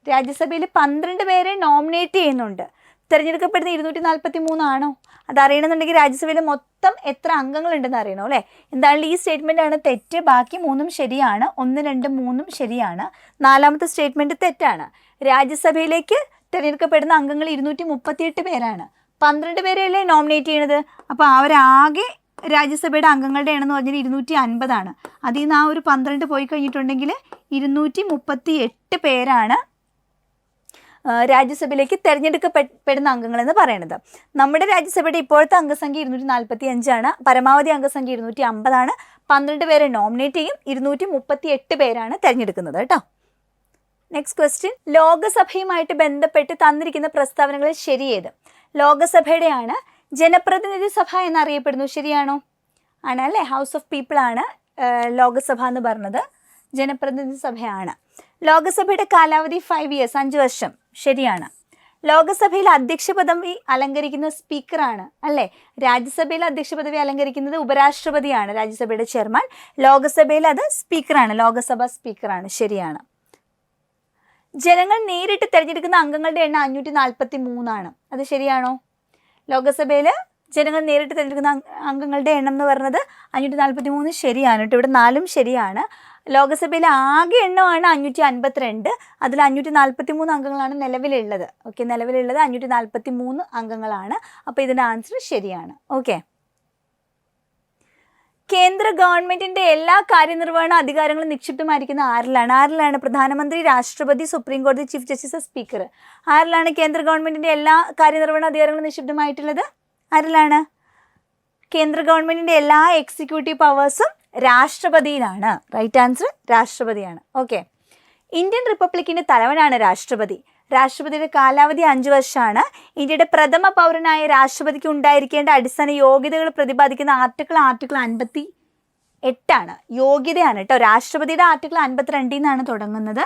രാജ്യസഭയിൽ 12 പേരെ നോമിനേറ്റ് ചെയ്യുന്നുണ്ട്. തിരഞ്ഞെടുക്കപ്പെടുന്ന 243 ആണോ? അതറിയണമെന്നുണ്ടെങ്കിൽ രാജ്യസഭയിൽ മൊത്തം എത്ര അംഗങ്ങളുണ്ടെന്ന് അറിയണോ അല്ലേ. എന്തായാലും ഈ സ്റ്റേറ്റ്മെൻ്റ് ആണ് തെറ്റ്. ബാക്കി 3ഉം ശരിയാണ്. 1, 2, 3ഉം ശരിയാണ്. 4-മത്തെ സ്റ്റേറ്റ്മെൻറ്റ് തെറ്റാണ്. രാജ്യസഭയിലേക്ക് തിരഞ്ഞെടുക്കപ്പെടുന്ന അംഗങ്ങൾ 238 പേരാണ്. 12 പേരെയല്ലേ നോമിനേറ്റ് ചെയ്യണത്. അപ്പോൾ അവരാകെ രാജ്യസഭയുടെ അംഗങ്ങളുടെ എണ്ണം എന്ന് പറഞ്ഞാൽ 250 അതിൽ നിന്ന് ആ ഒരു 12 പോയി കഴിഞ്ഞിട്ടുണ്ടെങ്കിൽ 238 പേരാണ് രാജ്യസഭയിലേക്ക് തിരഞ്ഞെടുക്കപ്പെടുന്ന അംഗങ്ങളെന്ന് പറയുന്നത്. നമ്മുടെ രാജ്യസഭയുടെ ഇപ്പോഴത്തെ അംഗസംഖ്യ 245 പരമാവധി അംഗസംഖ്യ 250 12 പേരെ നോമിനേറ്റ് ചെയ്യും, 238 പേരാണ് തിരഞ്ഞെടുക്കുന്നത് കേട്ടോ. നെക്സ്റ്റ് ക്വസ്റ്റ്യൻ, ലോകസഭയുമായിട്ട് ബന്ധപ്പെട്ട് തന്നിരിക്കുന്ന പ്രസ്താവനകളിൽ ശരിയേത്? ലോകസഭയുടെയാണ് ജനപ്രതിനിധി സഭ എന്നറിയപ്പെടുന്നു, ശരിയാണോ? ആണ് അല്ലേ. ഹൗസ് ഓഫ് പീപ്പിൾ ആണ് ലോകസഭ എന്ന് പറഞ്ഞത്, ജനപ്രതിനിധി സഭയാണ്. ലോകസഭയുടെ കാലാവധി 5 years 5 വർഷം, ശരിയാണ്. ലോകസഭയിൽ അധ്യക്ഷ പദവി അലങ്കരിക്കുന്ന സ്പീക്കറാണ് അല്ലേ. രാജ്യസഭയിൽ അധ്യക്ഷ പദവി അലങ്കരിക്കുന്നത് ഉപരാഷ്ട്രപതിയാണ്, രാജ്യസഭയുടെ ചെയർമാൻ. ലോകസഭയിൽ അത് സ്പീക്കറാണ്, ലോകസഭ സ്പീക്കറാണ്, ശരിയാണ്. ജനങ്ങൾ നേരിട്ട് തിരഞ്ഞെടുക്കുന്ന അംഗങ്ങളുടെ എണ്ണം 543 അത് ശരിയാണോ? ലോകസഭയിൽ ജനങ്ങൾ നേരിട്ട് തിരഞ്ഞെടുക്കുന്ന അംഗങ്ങളുടെ എണ്ണം എന്ന് പറയുന്നത് 543 ശരിയാണ് കേട്ടോ. ഇവിടെ 4 ശരിയാണ്. ലോകസഭയിലെ ആകെ എണ്ണമാണ് 552, അതിൽ 543 അംഗങ്ങളാണ് നിലവിലുള്ളത്. ഓക്കെ, നിലവിലുള്ളത് 543 അംഗങ്ങളാണ്. അപ്പോൾ ഇതിൻ്റെ ആൻസർ ശരിയാണ്. ഓക്കെ, കേന്ദ്ര ഗവൺമെന്റിന്റെ എല്ലാ കാര്യനിർവഹണ അധികാരങ്ങളും നിക്ഷിപ്തമായിരിക്കുന്ന ആരിലാണ്? പ്രധാനമന്ത്രി, രാഷ്ട്രപതി, സുപ്രീം കോടതി ചീഫ് ജസ്റ്റിസ്, സ്പീക്കർ. ആരിലാണ് കേന്ദ്ര ഗവൺമെന്റിന്റെ എല്ലാ കാര്യനിർവഹണ അധികാരങ്ങളും നിക്ഷിപ്തമായിട്ടുള്ളത്? ആരിലാണ്? കേന്ദ്ര ഗവൺമെന്റിന്റെ എല്ലാ എക്സിക്യൂട്ടീവ് പവേഴ്സും രാഷ്ട്രപതിയിലാണ്. റൈറ്റ് ആൻസർ രാഷ്ട്രപതിയാണ്. ഓക്കെ, ഇന്ത്യൻ റിപ്പബ്ലിക്കിന്റെ തലവനാണ് രാഷ്ട്രപതി. രാഷ്ട്രപതിയുടെ കാലാവധി 5 വർഷമാണ്. ഇന്ത്യയുടെ പ്രഥമ പൗരനായ രാഷ്ട്രപതിക്ക് ഉണ്ടായിരിക്കേണ്ട അടിസ്ഥാന യോഗ്യതകൾ പ്രതിപാദിക്കുന്ന ആർട്ടിക്കിൾ 58 യോഗ്യതയാണ് കേട്ടോ. രാഷ്ട്രപതിയുടെ ആർട്ടിക്കിൾ 52 നിന്നാണ് തുടങ്ങുന്നത്.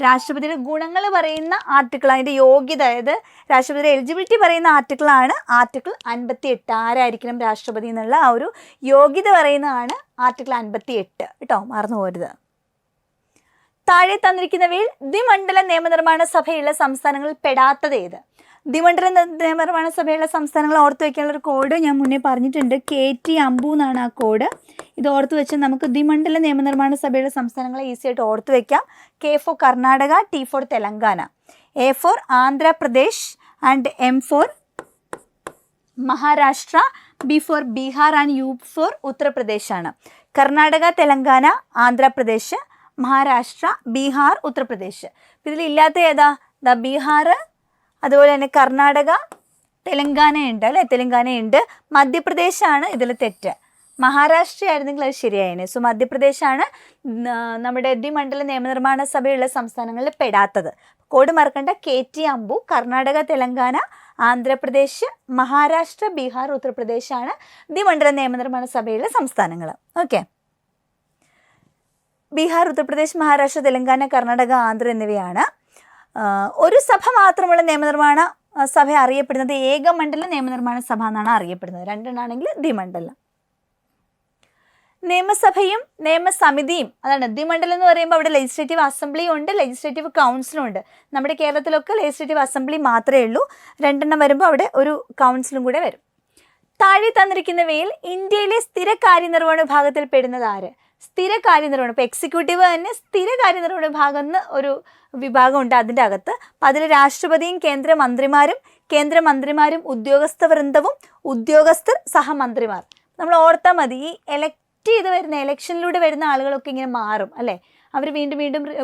രാഷ്ട്രപതിയുടെ ഗുണങ്ങൾ പറയുന്ന ആർട്ടിക്കിൾ, അതിൻ്റെ യോഗ്യത, അതായത് രാഷ്ട്രപതിയുടെ എലിജിബിലിറ്റി പറയുന്ന ആർട്ടിക്കിളാണ് ആർട്ടിക്കിൾ 58. ആരായിരിക്കണം രാഷ്ട്രപതി എന്നുള്ള ആ ഒരു യോഗ്യത പറയുന്നതാണ് ആർട്ടിക്കിൾ 58 കേട്ടോ, മറന്നു പോരുത്. താഴെ തന്നിരിക്കുന്നവയിൽ ദ്വിമണ്ഡല നിയമനിർമ്മാണ സഭയുള്ള സംസ്ഥാനങ്ങളിൽ പെടാത്തത് ഏത്? ദ്വിമണ്ഡല നിയമനിർമ്മാണ സഭയുള്ള സംസ്ഥാനങ്ങൾ ഓർത്ത് വയ്ക്കാനുള്ള ഒരു കോഡ് ഞാൻ മുന്നേ പറഞ്ഞിട്ടുണ്ട്. KT അമ്പു എന്നാണ് ആ കോഡ്. ഇത് ഓർത്ത് വെച്ച് നമുക്ക് ദ്വിമണ്ഡല നിയമനിർമ്മാണ സഭയുള്ള സംസ്ഥാനങ്ങളെ ഈസി ആയിട്ട് ഓർത്ത് വയ്ക്കാം. K for Karnataka, T for Telangana, A for Andhra Pradesh and M for Maharashtra, B for Bihar and U for Uttar Pradesh ആണ്. കർണാടക, തെലങ്കാന, ആന്ധ്രാപ്രദേശ്, മഹാരാഷ്ട്ര, ബീഹാർ, ഉത്തർപ്രദേശ്. ഇതിലില്ലാത്ത ഏതാ? ബീഹാർ, അതുപോലെ തന്നെ കർണാടക, തെലങ്കാനയുണ്ട് അല്ലേ, തെലങ്കാനയുണ്ട്. മധ്യപ്രദേശാണ് ഇതിൽ തെറ്റ്. മഹാരാഷ്ട്ര ആയിരുന്നെങ്കിൽ അത് ശരിയായേനെ. സോ മധ്യപ്രദേശാണ് നമ്മുടെ ദ്വിമണ്ഡല നിയമനിർമ്മാണ സഭയുള്ള സംസ്ഥാനങ്ങളിൽ പെടാത്തത്. കോഡ് മറക്കണ്ട. KT അമ്പു, കർണാടക, തെലങ്കാന, ആന്ധ്രാപ്രദേശ്, മഹാരാഷ്ട്ര, ബീഹാർ, ഉത്തർപ്രദേശാണ് ദ്വിമണ്ഡല നിയമനിർമ്മാണ സഭയുള്ള സംസ്ഥാനങ്ങൾ. ഓക്കെ, ബീഹാർ, ഉത്തർപ്രദേശ്, മഹാരാഷ്ട്ര, തെലങ്കാന, കർണാടക, ആന്ധ്ര എന്നിവയാണ്. ഒരു സഭ മാത്രമുള്ള നിയമനിർമ്മാണ സഭ അറിയപ്പെടുന്നത് ഏകമണ്ഡല നിയമനിർമ്മാണ സഭ എന്നാണ് അറിയപ്പെടുന്നത്. 2 ദ്വിമണ്ഡല. നിയമസഭയും നിയമസമിതിയും, അതാണ് ദ്വിമണ്ഡലം എന്ന് പറയുമ്പോൾ അവിടെ ലെജിസ്ലേറ്റീവ് അസംബ്ലിയും ഉണ്ട്, ലെജിസ്ലേറ്റീവ് കൗൺസിലും ഉണ്ട്. നമ്മുടെ കേരളത്തിലൊക്കെ ലെജിസ്ലേറ്റീവ് അസംബ്ലി മാത്രമേ ഉള്ളൂ. 2 വരുമ്പോൾ അവിടെ ഒരു കൗൺസിലും കൂടെ വരും. താഴെ തന്നിരിക്കുന്നവയിൽ ഇന്ത്യയിലെ സ്ഥിര കാര്യനിർവഹണ വിഭാഗത്തിൽ പെടുന്നത് ആര്? സ്ഥിര കാര്യനിർവഹണം, ഇപ്പോൾ എക്സിക്യൂട്ടീവ് തന്നെ സ്ഥിര കാര്യനിർവഹണ വിഭാഗം എന്ന് ഒരു വിഭാഗമുണ്ട് അതിൻ്റെ അകത്ത്. അപ്പം അതിൽ രാഷ്ട്രപതിയും കേന്ദ്രമന്ത്രിമാരും ഉദ്യോഗസ്ഥ വൃന്ദവും ഉദ്യോഗസ്ഥർ സഹമന്ത്രിമാർ. നമ്മൾ ഓർത്താൽ മതി, ഈ ഇലക്ഷനിലൂടെ വരുന്ന ആളുകളൊക്കെ ഇങ്ങനെ മാറും അല്ലേ. അവർ വീണ്ടും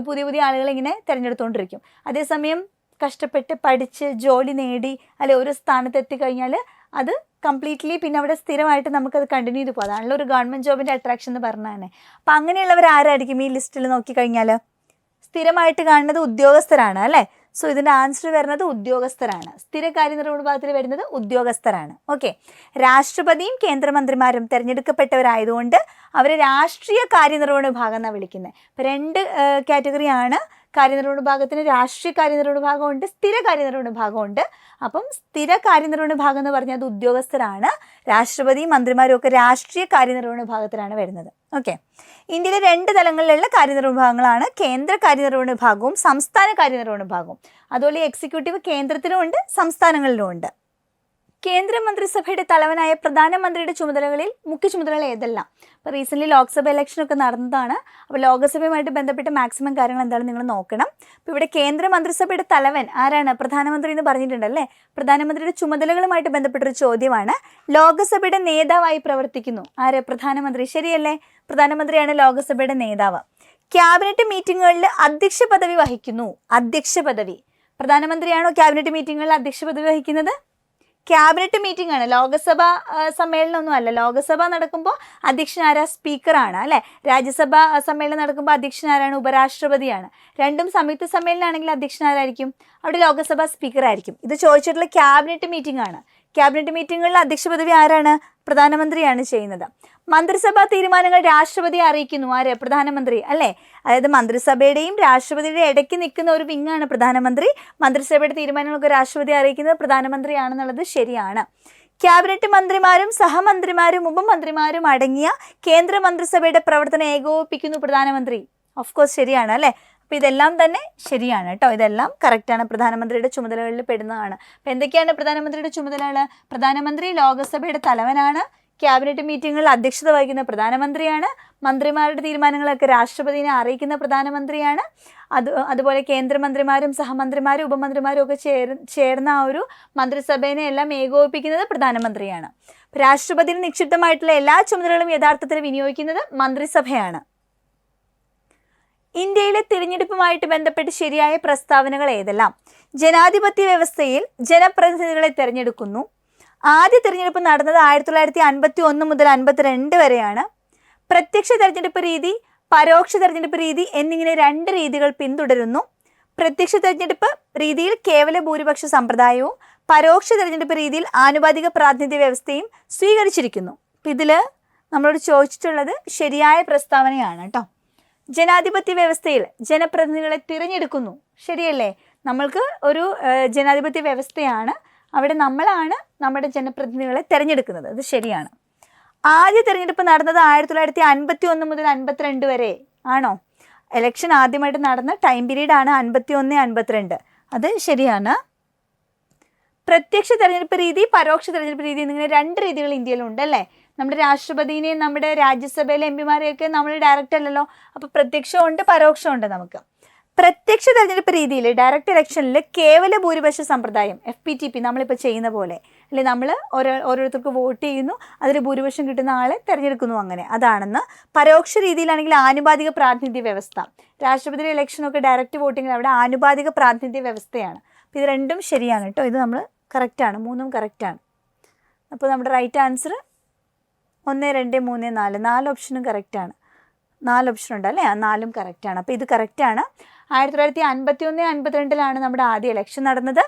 പുതിയ ആളുകളെ ഇങ്ങനെ തിരഞ്ഞെടുത്തുകൊണ്ടിരിക്കും. അതേസമയം കഷ്ടപ്പെട്ട് പഠിച്ച് ജോലി നേടി അല്ലെ ഒരു സ്ഥാനത്ത് എത്തിക്കഴിഞ്ഞാൽ അത് കംപ്ലീറ്റ്ലി പിന്നെ അവിടെ സ്ഥിരമായിട്ട് നമുക്കത് കണ്ടിന്യൂ ചെയ്ത് പോകാം. അതാണല്ലോ ഒരു ഗവൺമെൻറ് ജോബിൻ്റെ അട്രാക്ഷൻ എന്ന് പറഞ്ഞാൽ തന്നെ. അപ്പം അങ്ങനെയുള്ളവർ ആരായിരിക്കും ഈ ലിസ്റ്റിൽ നോക്കിക്കഴിഞ്ഞാൽ? സ്ഥിരമായിട്ട് കാണുന്നത് ഉദ്യോഗസ്ഥരാണ് അല്ലേ. സോ ഇതിൻ്റെ ആൻസർ വരുന്നത് ഉദ്യോഗസ്ഥരാണ്. സ്ഥിര കാര്യനിർവഹണ വിഭാഗത്തിൽ വരുന്നത് ഉദ്യോഗസ്ഥരാണ്. ഓക്കെ, രാഷ്ട്രപതിയും കേന്ദ്രമന്ത്രിമാരും തിരഞ്ഞെടുക്കപ്പെട്ടവരായതുകൊണ്ട് അവർ രാഷ്ട്രീയ കാര്യനിർവഹണ വിഭാഗം എന്നാണ് വിളിക്കുന്നത്. ഇപ്പം 2 കാറ്റഗറിയാണ് കാര്യനിർവഹണ വിഭാഗത്തിന്. രാഷ്ട്രീയ കാര്യനിർവഹണ വിഭാഗമുണ്ട്, സ്ഥിര കാര്യനിർവഹണ വിഭാഗമുണ്ട്. അപ്പം സ്ഥിര കാര്യനിർവഹണ വിഭാഗം എന്ന് പറഞ്ഞാൽ അത് ഉദ്യോഗസ്ഥരാണ്. രാഷ്ട്രപതിയും മന്ത്രിമാരും ഒക്കെ രാഷ്ട്രീയ കാര്യനിർവഹണ വിഭാഗത്തിലാണ് വരുന്നത്. ഓക്കെ, ഇന്ത്യയിലെ 2 തലങ്ങളിലുള്ള കാര്യനിർവഹണ വിഭാഗങ്ങളാണ് കേന്ദ്ര കാര്യനിർവഹണ വിഭാഗവും സംസ്ഥാന കാര്യനിർവഹണ വിഭാഗവും. അതുപോലെ എക്സിക്യൂട്ടീവ് കേന്ദ്രത്തിലും ഉണ്ട് സംസ്ഥാനങ്ങളിലും ഉണ്ട്. കേന്ദ്രമന്ത്രിസഭയുടെ തലവനായ പ്രധാനമന്ത്രിയുടെ ചുമതലകളിൽ മുഖ്യ ചുമതലകൾ ഏതെല്ലാം? ഇപ്പോൾ റീസെൻ്റ്ലി ലോക്സഭ ഇലക്ഷനൊക്കെ നടന്നതാണ്. അപ്പോൾ ലോകസഭയുമായിട്ട് ബന്ധപ്പെട്ട മാക്സിമം കാര്യങ്ങൾ എന്താണെന്ന് നിങ്ങൾ നോക്കണം. അപ്പോൾ ഇവിടെ കേന്ദ്രമന്ത്രിസഭയുടെ തലവൻ ആരാണ്? പ്രധാനമന്ത്രി എന്ന് പറഞ്ഞിട്ടുണ്ടല്ലേ. പ്രധാനമന്ത്രിയുടെ ചുമതലകളുമായിട്ട് ബന്ധപ്പെട്ടൊരു ചോദ്യമാണ്. ലോകസഭയുടെ നേതാവായി പ്രവർത്തിക്കുന്നു ആര്? പ്രധാനമന്ത്രി. ശരിയല്ലേ? പ്രധാനമന്ത്രിയാണ് ലോകസഭയുടെ നേതാവ്. ക്യാബിനറ്റ് മീറ്റിങ്ങുകളിൽ അധ്യക്ഷ പദവി വഹിക്കുന്നു. അധ്യക്ഷ പദവി പ്രധാനമന്ത്രിയാണോ ക്യാബിനറ്റ് മീറ്റിങ്ങുകളിൽ അധ്യക്ഷ പദവി വഹിക്കുന്നത്? ക്യാബിനറ്റ് മീറ്റിംഗ് ആണ്, ലോകസഭ സമ്മേളനമൊന്നും അല്ല. ലോകസഭ നടക്കുമ്പോൾ അധ്യക്ഷനാരാ? സ്പീക്കറാണ് അല്ലേ. രാജ്യസഭ സമ്മേളനം നടക്കുമ്പോൾ അധ്യക്ഷനാരാണ്? ഉപരാഷ്ട്രപതിയാണ്. രണ്ടും സംയുക്ത സമ്മേളനമാണെങ്കിൽ അധ്യക്ഷനാരായിരിക്കും? അവിടെ ലോകസഭ സ്പീക്കറായിരിക്കും. ഇത് ചോദിച്ചിട്ടുള്ള ക്യാബിനറ്റ് മീറ്റിംഗ് ആണ്. ക്യാബിനറ്റ് മീറ്റിങ്ങുകളിൽ അധ്യക്ഷ പദവി ആരാണ്? പ്രധാനമന്ത്രിയാണ് ചെയ്യുന്നത്. മന്ത്രിസഭാ തീരുമാനങ്ങൾ രാഷ്ട്രപതിയെ അറിയിക്കുന്നു ആര്? പ്രധാനമന്ത്രി അല്ലേ. അതായത് മന്ത്രിസഭയുടെയും രാഷ്ട്രപതിയുടെയും ഇടയ്ക്ക് നിൽക്കുന്ന ഒരു വിങ്ങാണ് പ്രധാനമന്ത്രി. മന്ത്രിസഭയുടെ തീരുമാനങ്ങളൊക്കെ രാഷ്ട്രപതിയെ അറിയിക്കുന്നത് പ്രധാനമന്ത്രിയാണെന്നുള്ളത് ശരിയാണ്. ക്യാബിനറ്റ് മന്ത്രിമാരും സഹമന്ത്രിമാരും ഉപമന്ത്രിമാരും അടങ്ങിയ കേന്ദ്ര മന്ത്രിസഭയുടെ പ്രവർത്തനം ഏകോപിപ്പിക്കുന്നു പ്രധാനമന്ത്രി. ഓഫ് കോഴ്സ് ശരിയാണ് അല്ലേ. അപ്പോൾ ഇതെല്ലാം തന്നെ ശരിയാണ് കേട്ടോ. ഇതെല്ലാം കറക്റ്റാണ്, പ്രധാനമന്ത്രിയുടെ ചുമതലകളിൽ പെടുന്നതാണ്. അപ്പോൾ എന്തൊക്കെയാണ് പ്രധാനമന്ത്രിയുടെ ചുമതലകൾ? പ്രധാനമന്ത്രി ലോകസഭയുടെ തലവനാണ്. ക്യാബിനറ്റ് മീറ്റിങ്ങുകളിൽ അധ്യക്ഷത വഹിക്കുന്ന പ്രധാനമന്ത്രിയാണ്. മന്ത്രിമാരുടെ തീരുമാനങ്ങളൊക്കെ രാഷ്ട്രപതിനെ അറിയിക്കുന്ന പ്രധാനമന്ത്രിയാണ്. അതുപോലെ കേന്ദ്രമന്ത്രിമാരും സഹമന്ത്രിമാരും ഉപമന്ത്രിമാരും ഒക്കെ ചേർന്ന ആ ഒരു മന്ത്രിസഭയെ എല്ലാം ഏകോപിപ്പിക്കുന്നത് പ്രധാനമന്ത്രിയാണ്. രാഷ്ട്രപതിയിൽ നിക്ഷിപ്തമായിട്ടുള്ള എല്ലാ ചുമതലകളും യഥാർത്ഥത്തിൽ വിനിയോഗിക്കുന്നത് മന്ത്രിസഭയാണ്. ഇന്ത്യയിലെ തിരഞ്ഞെടുപ്പുമായിട്ട് ബന്ധപ്പെട്ട് ശരിയായ പ്രസ്താവനകൾ ഏതെല്ലാം? ജനാധിപത്യ വ്യവസ്ഥയിൽ ജനപ്രതിനിധികളെ തിരഞ്ഞെടുക്കുന്നു. ആദ്യ തിരഞ്ഞെടുപ്പ് നടന്നത് 1951 മുതൽ 52 വരെയാണ്. പ്രത്യക്ഷ തിരഞ്ഞെടുപ്പ് രീതി, പരോക്ഷ തിരഞ്ഞെടുപ്പ് രീതി എന്നിങ്ങനെ 2 രീതികൾ പിന്തുടരുന്നു. പ്രത്യക്ഷ തിരഞ്ഞെടുപ്പ് രീതിയിൽ കേവല ഭൂരിപക്ഷ സമ്പ്രദായവും പരോക്ഷ തിരഞ്ഞെടുപ്പ് രീതിയിൽ ആനുപാതിക പ്രാതിനിധ്യ വ്യവസ്ഥയും സ്വീകരിച്ചിരിക്കുന്നു. അപ്പം ഇതിൽ നമ്മളോട് ചോദിച്ചിട്ടുള്ളത് ശരിയായ പ്രസ്താവനയാണ് കേട്ടോ. ജനാധിപത്യ വ്യവസ്ഥയിൽ ജനപ്രതിനിധികളെ തിരഞ്ഞെടുക്കുന്നു. ശരിയല്ലേ? നമ്മൾക്ക് ഒരു ജനാധിപത്യ വ്യവസ്ഥയാണ്, അവിടെ നമ്മളാണ് നമ്മുടെ ജനപ്രതിനിധികളെ തിരഞ്ഞെടുക്കുന്നത്. അത് ശരിയാണ്. ആദ്യ തിരഞ്ഞെടുപ്പ് നടന്നത് 1951 മുതൽ 52 വരെ ആണോ? ഇലക്ഷൻ ആദ്യമായിട്ട് നടന്ന ടൈം പീരീഡാണ് 51-52. അത് ശരിയാണ്. പ്രത്യക്ഷ തെരഞ്ഞെടുപ്പ് രീതി, പരോക്ഷ തെരഞ്ഞെടുപ്പ് രീതി എന്നിങ്ങനെ 2 രീതികൾ ഇന്ത്യയിലുണ്ട് അല്ലേ. നമ്മുടെ രാഷ്ട്രപതിനെയും നമ്മുടെ രാജ്യസഭയിലെ എംപിമാരെയൊക്കെ നമ്മൾ ഡയറക്റ്റ് അല്ലല്ലോ. അപ്പോൾ പ്രത്യക്ഷമുണ്ട് പരോക്ഷമുണ്ട്. നമുക്ക് പ്രത്യക്ഷ തെരഞ്ഞെടുപ്പ് രീതിയിൽ ഡയറക്റ്റ് ഇലക്ഷനിൽ കേവല ഭൂരിപക്ഷ സമ്പ്രദായം FPTP നമ്മളിപ്പോൾ ചെയ്യുന്ന പോലെ അല്ലെ, നമ്മൾ ഓരോരുത്തർക്ക് വോട്ട് ചെയ്യുന്നു, അതിൽ ഭൂരിപക്ഷം കിട്ടുന്ന ആളെ തിരഞ്ഞെടുക്കുന്നു, അങ്ങനെ അതാണെന്ന്. പരോക്ഷ രീതിയിലാണെങ്കിൽ ആനുപാതിക പ്രാതിനിധ്യ വ്യവസ്ഥ. രാഷ്ട്രപതിയുടെ ഇലക്ഷനൊക്കെ ഡയറക്റ്റ് വോട്ടിങ്ങിൽ അവിടെ ആനുപാതിക പ്രാതിനിധ്യ വ്യവസ്ഥയാണ്. അപ്പോൾ ഇത് രണ്ടും ശരിയാണ് കേട്ടോ. ഇത് നമ്മൾ കറക്റ്റാണ്, 3ഉം കറക്റ്റാണ്. അപ്പോൾ നമ്മുടെ റൈറ്റ് ആൻസർ 1, 2, 3, 4 4 ഓപ്ഷനും കറക്റ്റാണ്. 4 ഓപ്ഷൻ ഉണ്ട് അല്ലേ, 4ഉം കറക്റ്റാണ്. അപ്പോൾ ഇത് കറക്റ്റാണ്. 1951-52 നമ്മുടെ ആദ്യ ഇലക്ഷൻ നടന്നത്.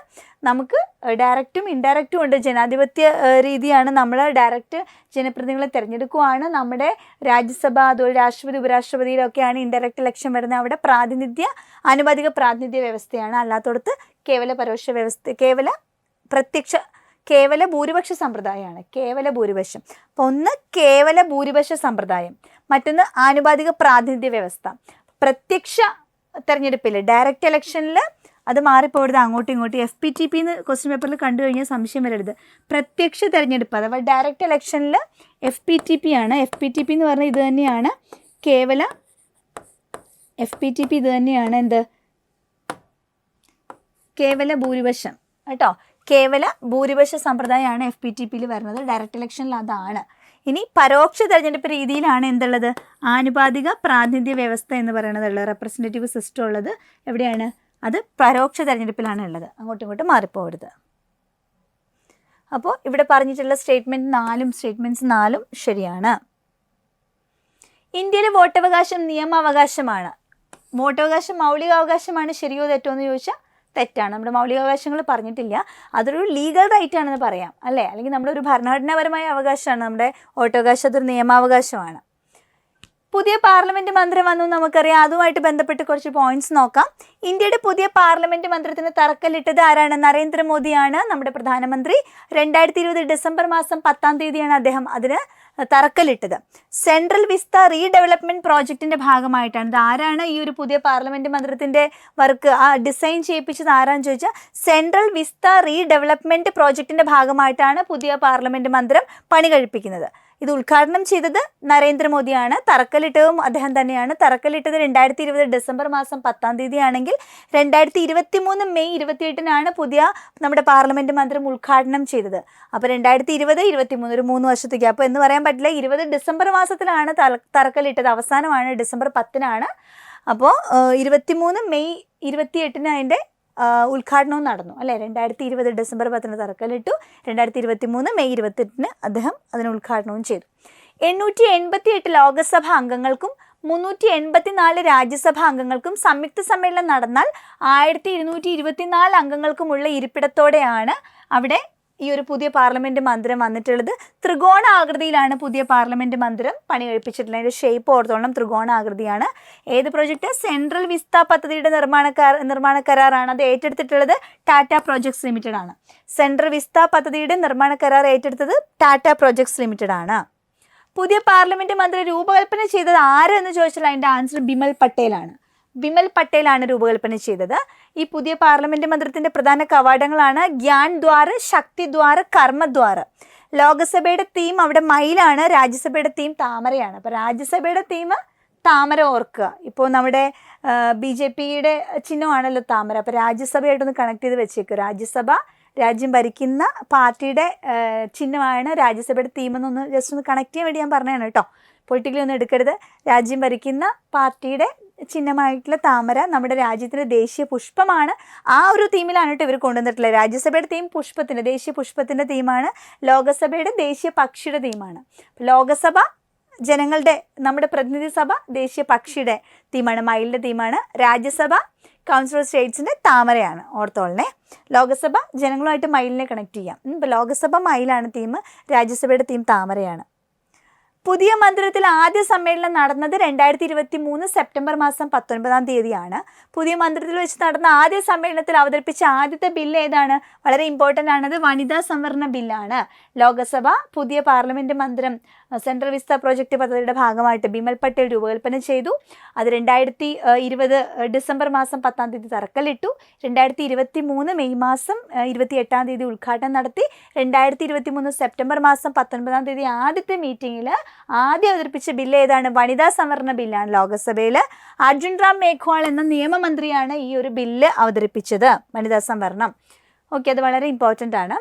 നമുക്ക് ഡയറക്റ്റും ഇൻഡയറക്റ്റും ഉണ്ട്. ജനാധിപത്യ രീതിയാണ്, നമ്മൾ ഡയറക്റ്റ് ജനപ്രതിനിധികളെ തിരഞ്ഞെടുക്കുകയാണ്. നമ്മുടെ രാജ്യസഭ അതുപോലെ രാഷ്ട്രപതി ഉപരാഷ്ട്രപതിയിലൊക്കെയാണ് ഇൻഡയറക്റ്റ് ഇലക്ഷൻ വരുന്നത്. അവിടെ ആനുപാതിക പ്രാതിനിധ്യ വ്യവസ്ഥയാണ്. അല്ലാത്തടത്ത് കേവല പരോക്ഷ വ്യവസ്ഥ, കേവല ഭൂരിപക്ഷ സമ്പ്രദായമാണ്. കേവല ഭൂരിപക്ഷം. അപ്പോൾ ഒന്ന് കേവല ഭൂരിപക്ഷ സമ്പ്രദായം, മറ്റൊന്ന് ആനുപാതിക പ്രാതിനിധ്യ വ്യവസ്ഥ. പ്രത്യക്ഷ തെരഞ്ഞെടുപ്പിൽ ഡയറക്റ്റ് ഇലക്ഷനിൽ അത് മാറിപ്പോകരുത് അങ്ങോട്ടും ഇങ്ങോട്ടും. FPTP എന്ന് ക്വസ്റ്റ്യൻ പേപ്പറിൽ കണ്ടു കഴിഞ്ഞാൽ സംശയം വരരുത്. പ്രത്യക്ഷ തെരഞ്ഞെടുപ്പ് അഥവാ ഡയറക്റ്റ് ഇലക്ഷനിൽ FPTP ആണ്. FPTP എന്ന് പറഞ്ഞാൽ ഇത് തന്നെയാണ് FPTP ഇത് തന്നെയാണ് എന്ത്? കേവല ഭൂരിപക്ഷം കേട്ടോ. കേവല ഭൂരിപക്ഷ സമ്പ്രദായമാണ് FPTPയിൽ വരുന്നത്. ഡയറക്റ്റ് ഇലക്ഷനിൽ അതാണ്. ഇനി പരോക്ഷ തെരഞ്ഞെടുപ്പ് രീതിയിലാണ് എന്തുള്ളത്? ആനുപാതിക പ്രാതിനിധ്യ വ്യവസ്ഥ എന്ന് പറയുന്നതുള്ളത്. റെപ്രസെൻറ്റേറ്റീവ് സിസ്റ്റം ഉള്ളത് എവിടെയാണ്? അത് പരോക്ഷ തെരഞ്ഞെടുപ്പിലാണ് ഉള്ളത്. അങ്ങോട്ടും ഇങ്ങോട്ടും മാറിപ്പോകരുത്. അപ്പോൾ ഇവിടെ പറഞ്ഞിട്ടുള്ള സ്റ്റേറ്റ്മെൻറ്റ്സ് 4 ശരിയാണ്. ഇന്ത്യയിലെ വോട്ടവകാശം നിയമാവകാശമാണ്. വോട്ടവകാശം മൗലികാവകാശമാണ്. ശരിയോ തെറ്റോ എന്ന് ചോദിച്ചാൽ തെറ്റാണ്. നമ്മുടെ മൗലികാവകാശങ്ങൾ പറഞ്ഞിട്ടില്ല. അതൊരു ലീഗൽ റൈറ്റ് ആണെന്ന് പറയാം അല്ലേ, അല്ലെങ്കിൽ നമ്മുടെ ഒരു ഭരണഘടനാപരമായ അവകാശമാണ്. നമ്മുടെ വോട്ടവകാശം അതൊരു നിയമാവകാശമാണ്. പുതിയ പാർലമെൻറ്റ് മന്ദിരം വന്നു നമുക്കറിയാം. അതുമായിട്ട് ബന്ധപ്പെട്ട് കുറച്ച് പോയിന്റ്സ് നോക്കാം. ഇന്ത്യയുടെ പുതിയ പാർലമെൻറ്റ് മന്ദിരത്തിന് തറക്കല്ലിട്ടത് ആരാണ്? നരേന്ദ്രമോദിയാണ്, നമ്മുടെ പ്രധാനമന്ത്രി. 2020 ഡിസംബർ മാസം 10-ാം തീയതിയാണ് അദ്ദേഹം അതിന് തറക്കല്ലിട്ടത്. സെൻട്രൽ വിസ്ത റീഡെവലപ്മെന്റ് പ്രോജക്റ്റിന്റെ ഭാഗമായിട്ടാണ്. ഇത് ആരാണ് ഈ ഒരു പുതിയ പാർലമെന്റ് മന്ദിരത്തിന്റെ വർക്ക് ഡിസൈൻ ചെയ്യിപ്പിച്ചത് ആരാന്ന് ചോദിച്ചാൽ സെൻട്രൽ വിസ്ത റീഡെവലപ്മെന്റ് പ്രോജക്റ്റിന്റെ ഭാഗമായിട്ടാണ് പുതിയ പാർലമെന്റ് മന്ദിരം പണി കഴിപ്പിക്കുന്നത്. ഇത് ഉദ്ഘാടനം ചെയ്തത് നരേന്ദ്രമോദിയാണ്. തറക്കല്ലിട്ടതും അദ്ദേഹം തന്നെയാണ്. തറക്കല്ലിട്ടത് 2020 ഡിസംബർ മാസം 10-ാം തീയതി ആണെങ്കിൽ 2023 മെയ് 28-നാണ് പുതിയ നമ്മുടെ പാർലമെന്റ് മന്ദിരം ഉദ്ഘാടനം ചെയ്തത്. അപ്പോൾ 2020, 2023 ഒരു 3 വർഷത്തേക്ക്. അപ്പോൾ എന്ന് പറയാൻ പറ്റില്ല, 20 ഡിസംബർ മാസത്തിലാണ് തറക്കല്ലിട്ടത്. അവസാനമാണ് ഡിസംബർ 10-നാണ്. അപ്പോൾ 23 മെയ് 28-ന് അതിൻ്റെ ഉദ്ഘാടനവും നടന്നു അല്ലേ. 2020 ഡിസംബർ 10-ന് തറക്കല്ലിട്ടു. 2023 മെയ് 28-ന് അദ്ദേഹം അതിന് ഉദ്ഘാടനവും ചെയ്തു. 888 ലോകസഭാ അംഗങ്ങൾക്കും 384 രാജ്യസഭാ അംഗങ്ങൾക്കും സംയുക്ത സമ്മേളനം നടന്നാൽ 1224 അംഗങ്ങൾക്കുമുള്ള ഇരിപ്പിടത്തോടെയാണ് അവിടെ ഈ ഒരു പുതിയ പാർലമെന്റ് മന്ദിരം വന്നിട്ടുള്ളത്. ത്രികോണ ആകൃതിയിലാണ് പുതിയ പാർലമെന്റ് മന്ദിരം പണി കഴിപ്പിച്ചിട്ടുള്ളത്. അതിൻ്റെ ഷേപ്പ് ഓർത്തോളം ത്രികോണ ആകൃതിയാണ്. ഏത് പ്രോജക്റ്റ്? സെൻട്രൽ വിസ്ത പദ്ധതിയുടെ നിർമ്മാണ കരാറാണ്. അത് ഏറ്റെടുത്തിട്ടുള്ളത് ടാറ്റ പ്രോജക്ട്സ് ലിമിറ്റഡ് ആണ്. സെൻട്രൽ വിസ്ത പദ്ധതിയുടെ നിർമ്മാണ കരാർ ഏറ്റെടുത്തത് ടാറ്റ പ്രോജക്ട്സ് ലിമിറ്റഡ് ആണ്. പുതിയ പാർലമെന്റ് മന്ദിരം രൂപകൽപ്പന ചെയ്തത് ആരെന്ന് ചോദിച്ചാൽ അതിൻ്റെ ആൻസർ ബിമൽ പട്ടേലാണ്. ബിമൽ പട്ടേലാണ് രൂപകൽപ്പന ചെയ്തത്. ഈ പുതിയ പാർലമെന്റ് മന്ദിരത്തിന്റെ പ്രധാന കവാടങ്ങളാണ് ഗ്യാൻ ദ്വാർ, ശക്തി ദ്വാർ, കർമ്മദ്വാർ. ലോകസഭയുടെ തീം അവിടെ മയിലാണ്, രാജ്യസഭയുടെ തീം താമരയാണ്. അപ്പോൾ രാജ്യസഭയുടെ തീം താമര ഓർക്കുക. ഇപ്പോൾ നമ്മുടെ BJPയുടെ ചിഹ്നമാണല്ലോ താമര. അപ്പോൾ രാജ്യസഭയായിട്ടൊന്ന് കണക്ട് ചെയ്ത് വെച്ചേക്കുക. രാജ്യസഭ രാജ്യം ഭരിക്കുന്ന പാർട്ടിയുടെ ചിഹ്നമാണ് രാജ്യസഭയുടെ തീം എന്നൊന്ന് ജസ്റ്റ് ഒന്ന് കണക്ട് ചെയ്യാൻ വേണ്ടി ഞാൻ പറഞ്ഞതാണ് കേട്ടോ. പൊളിറ്റിക്കലി ഒന്നും എടുക്കരുത്. രാജ്യം ഭരിക്കുന്ന പാർട്ടിയുടെ ചിഹ്നമായിട്ടുള്ള താമര നമ്മുടെ രാജ്യത്തിൻ്റെ ദേശീയ പുഷ്പമാണ്. ആ ഒരു തീമിലാണ് കേട്ടോ ഇവർ കൊണ്ടുവന്നിട്ടുള്ളത്. രാജ്യസഭയുടെ തീം പുഷ്പത്തിൻ്റെ, ദേശീയ പുഷ്പത്തിൻ്റെ തീമാണ്. ലോകസഭയുടെ ദേശീയ പക്ഷിയുടെ തീമാണ്. ലോകസഭ ജനങ്ങളുടെ, നമ്മുടെ പ്രതിനിധി സഭ ദേശീയ പക്ഷിയുടെ തീമാണ്, മയിലിൻ്റെ തീമാണ്. രാജ്യസഭ കൗൺസിൽ ഓഫ് സ്റ്റേറ്റ്സിൻ്റെ താമരയാണ്. ഓർത്തോളനെ. ലോകസഭ ജനങ്ങളുമായിട്ട് മയിലിനെ കണക്ട് ചെയ്യാം. ഇപ്പോൾ ലോകസഭ മയിലാണ് തീം, രാജ്യസഭയുടെ തീം താമരയാണ്. പുതിയ മന്ദിരത്തിൽ ആദ്യ സമ്മേളനം നടന്നത് 2023 സെപ്റ്റംബർ മാസം 19-ാം തീയതിയാണ്. പുതിയ മന്ദിരത്തിൽ വെച്ച് നടന്ന ആദ്യ സമ്മേളനത്തിൽ അവതരിപ്പിച്ച ആദ്യത്തെ ബില്ല് ഏതാണ്? വളരെ ഇമ്പോർട്ടൻ്റ് ആണത്. വനിതാ സംവരണ ബില്ലാണ്. ലോകസഭ പുതിയ പാർലമെന്റ് മന്ദിരം സെൻട്രൽ വിസ്ത പ്രോജക്റ്റ് പദ്ധതിയുടെ ഭാഗമായിട്ട് ബിമൽ പട്ടേൽ രൂപകൽപ്പന ചെയ്തു. അത് 2020 ഡിസംബർ മാസം 10-ാം തീയതി തറക്കല്ലിട്ടു. 2023 മെയ് മാസം 28-ാം തീയതി ഉദ്ഘാടനം നടത്തി. 2023 സെപ്റ്റംബർ മാസം 19-ാം തീയതി ആദ്യത്തെ മീറ്റിംഗിൽ ആദ്യം അവതരിപ്പിച്ച ബില്ല് ഏതാണ്? വനിതാ സംവരണ ബില്ലാണ്. ലോകസഭയിൽ അർജുൻ റാം മേഘ്വാൾ എന്ന നിയമമന്ത്രിയാണ് ഈ ഒരു ബില്ല് അവതരിപ്പിച്ചത്, വനിതാ സംവരണം. ഓക്കെ, അത് വളരെ ഇമ്പോർട്ടൻ്റ് ആണ്.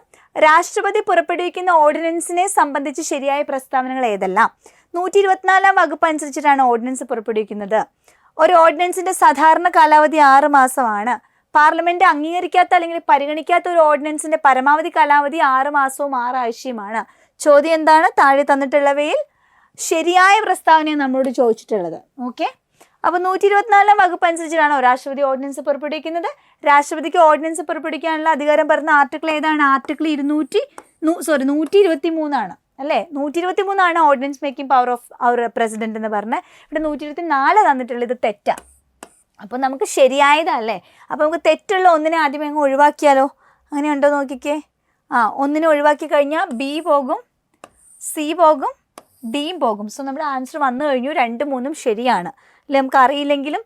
രാഷ്ട്രപതി പുറപ്പെടുവിക്കുന്ന ഓർഡിനൻസിനെ സംബന്ധിച്ച് ശരിയായ പ്രസ്താവനകൾ ഏതെല്ലാം? 124-ാം വകുപ്പ് അനുസരിച്ചിട്ടാണ് ഓർഡിനൻസ് പുറപ്പെടുവിക്കുന്നത്. ഒരു ഓർഡിനൻസിൻ്റെ സാധാരണ കാലാവധി 6 മാസമാണ്. പാർലമെന്റ് അംഗീകരിക്കാത്ത അല്ലെങ്കിൽ പരിഗണിക്കാത്ത ഒരു ഓർഡിനൻസിൻ്റെ പരമാവധി കാലാവധി 6 മാസവും 6 ആഴ്ചയുമാണ്. ചോദ്യം എന്താണ്? താഴെ തന്നിട്ടുള്ളവയിൽ ശരിയായ പ്രസ്താവനയാണ് നമ്മളോട് ചോദിച്ചിട്ടുള്ളത്. ഓക്കെ, അപ്പോൾ 124-ാം വകുപ്പ് അനുസരിച്ചിട്ടാണ് രാഷ്ട്രപതി ഓർഡിനൻസ് പുറപ്പെടുവിക്കുന്നത്. രാഷ്ട്രപതിക്ക് ഓർഡിനൻസ് പുറപ്പെടുവിക്കാനുള്ള അധികാരം പറയുന്ന ആർട്ടിക്കിൾ ഏതാണ്? ആർട്ടിക്കിൾ 123 ആണ് അല്ലേ. 123 ordinance making power of our president എന്ന് പറഞ്ഞ്. ഇവിടെ 124 തന്നിട്ടുള്ളത്. ഇത് തെറ്റാണ്. അപ്പോൾ നമുക്ക് ശരിയായതല്ലേ. അപ്പോൾ നമുക്ക് തെറ്റുള്ള ഒന്നിനെ ആദ്യമേ അങ്ങ് ഒഴിവാക്കിയാലോ? അങ്ങനെ ഉണ്ടോ നോക്കിക്കേ. ഒന്നിനെ ഒഴിവാക്കി കഴിഞ്ഞാൽ B പോകും, C പോകും, Dയും പോകും. സോ നമ്മുടെ ആൻസർ വന്നു കഴിഞ്ഞു. 2, 3 ശരിയാണ് അല്ലേ. നമുക്ക് അറിയില്ലെങ്കിലും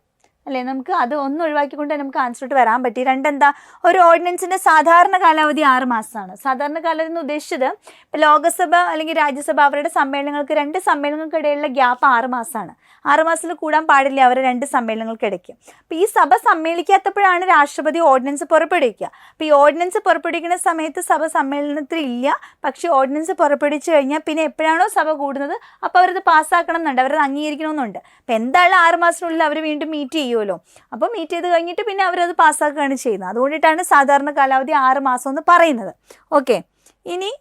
അല്ലേ, നമുക്ക് അത് ഒന്ന് ഒഴിവാക്കിക്കൊണ്ട് നമുക്ക് ആൻസറിട്ട് വരാൻ പറ്റി. 2 എന്താ? ഒരു ഓർഡിനൻസിൻ്റെ സാധാരണ കാലാവധി 6 മാസമാണ്. സാധാരണ കാലാവധി എന്ന് ഉദ്ദേശിച്ചത് ഇപ്പോൾ ലോകസഭ അല്ലെങ്കിൽ രാജ്യസഭ അവരുടെ സമ്മേളനങ്ങൾക്ക് 2 സമ്മേളനങ്ങൾക്കിടയിലുള്ള ഗ്യാപ്പ് 6 മാസമാണ്. 6 മാസത്തിൽ കൂടാൻ പാടില്ല അവരുടെ 2 സമ്മേളനങ്ങൾക്കിടയ്ക്ക്. അപ്പോൾ ഈ സഭ സമ്മേളിക്കാത്തപ്പോഴാണ് രാഷ്ട്രപതി ഓർഡിനൻസ് പുറപ്പെടുവിക്കുക. അപ്പോൾ ഈ ഓർഡിനൻസ് പുറപ്പെടുവിക്കുന്ന സമയത്ത് സഭ സമ്മേളനത്തിൽ ഇല്ല. പക്ഷേ ഓർഡിനൻസ് പുറപ്പെടുവിച്ച് കഴിഞ്ഞാൽ പിന്നെ എപ്പോഴാണോ സഭ കൂടുന്നത് അപ്പോൾ അവരത് പാസ്സാക്കണം എന്നുണ്ട്, അവരത് അംഗീകരിക്കണമെന്നുണ്ട്. അപ്പോൾ എന്തായാലും 6 മാസത്തിനുള്ളിൽ അവർ വീണ്ടും മീറ്റ് ചെയ്യുമല്ലോ. അപ്പോൾ മീറ്റ് ചെയ്ത് കഴിഞ്ഞിട്ട് പിന്നെ അവരത് പാസ്സാക്കുകയാണ് ചെയ്യുന്നത്. അതുകൊണ്ടിട്ടാണ് സാധാരണ കാലാവധി 6 മാസം എന്ന് പറയുന്നത്. ഓക്കെ, ഇനി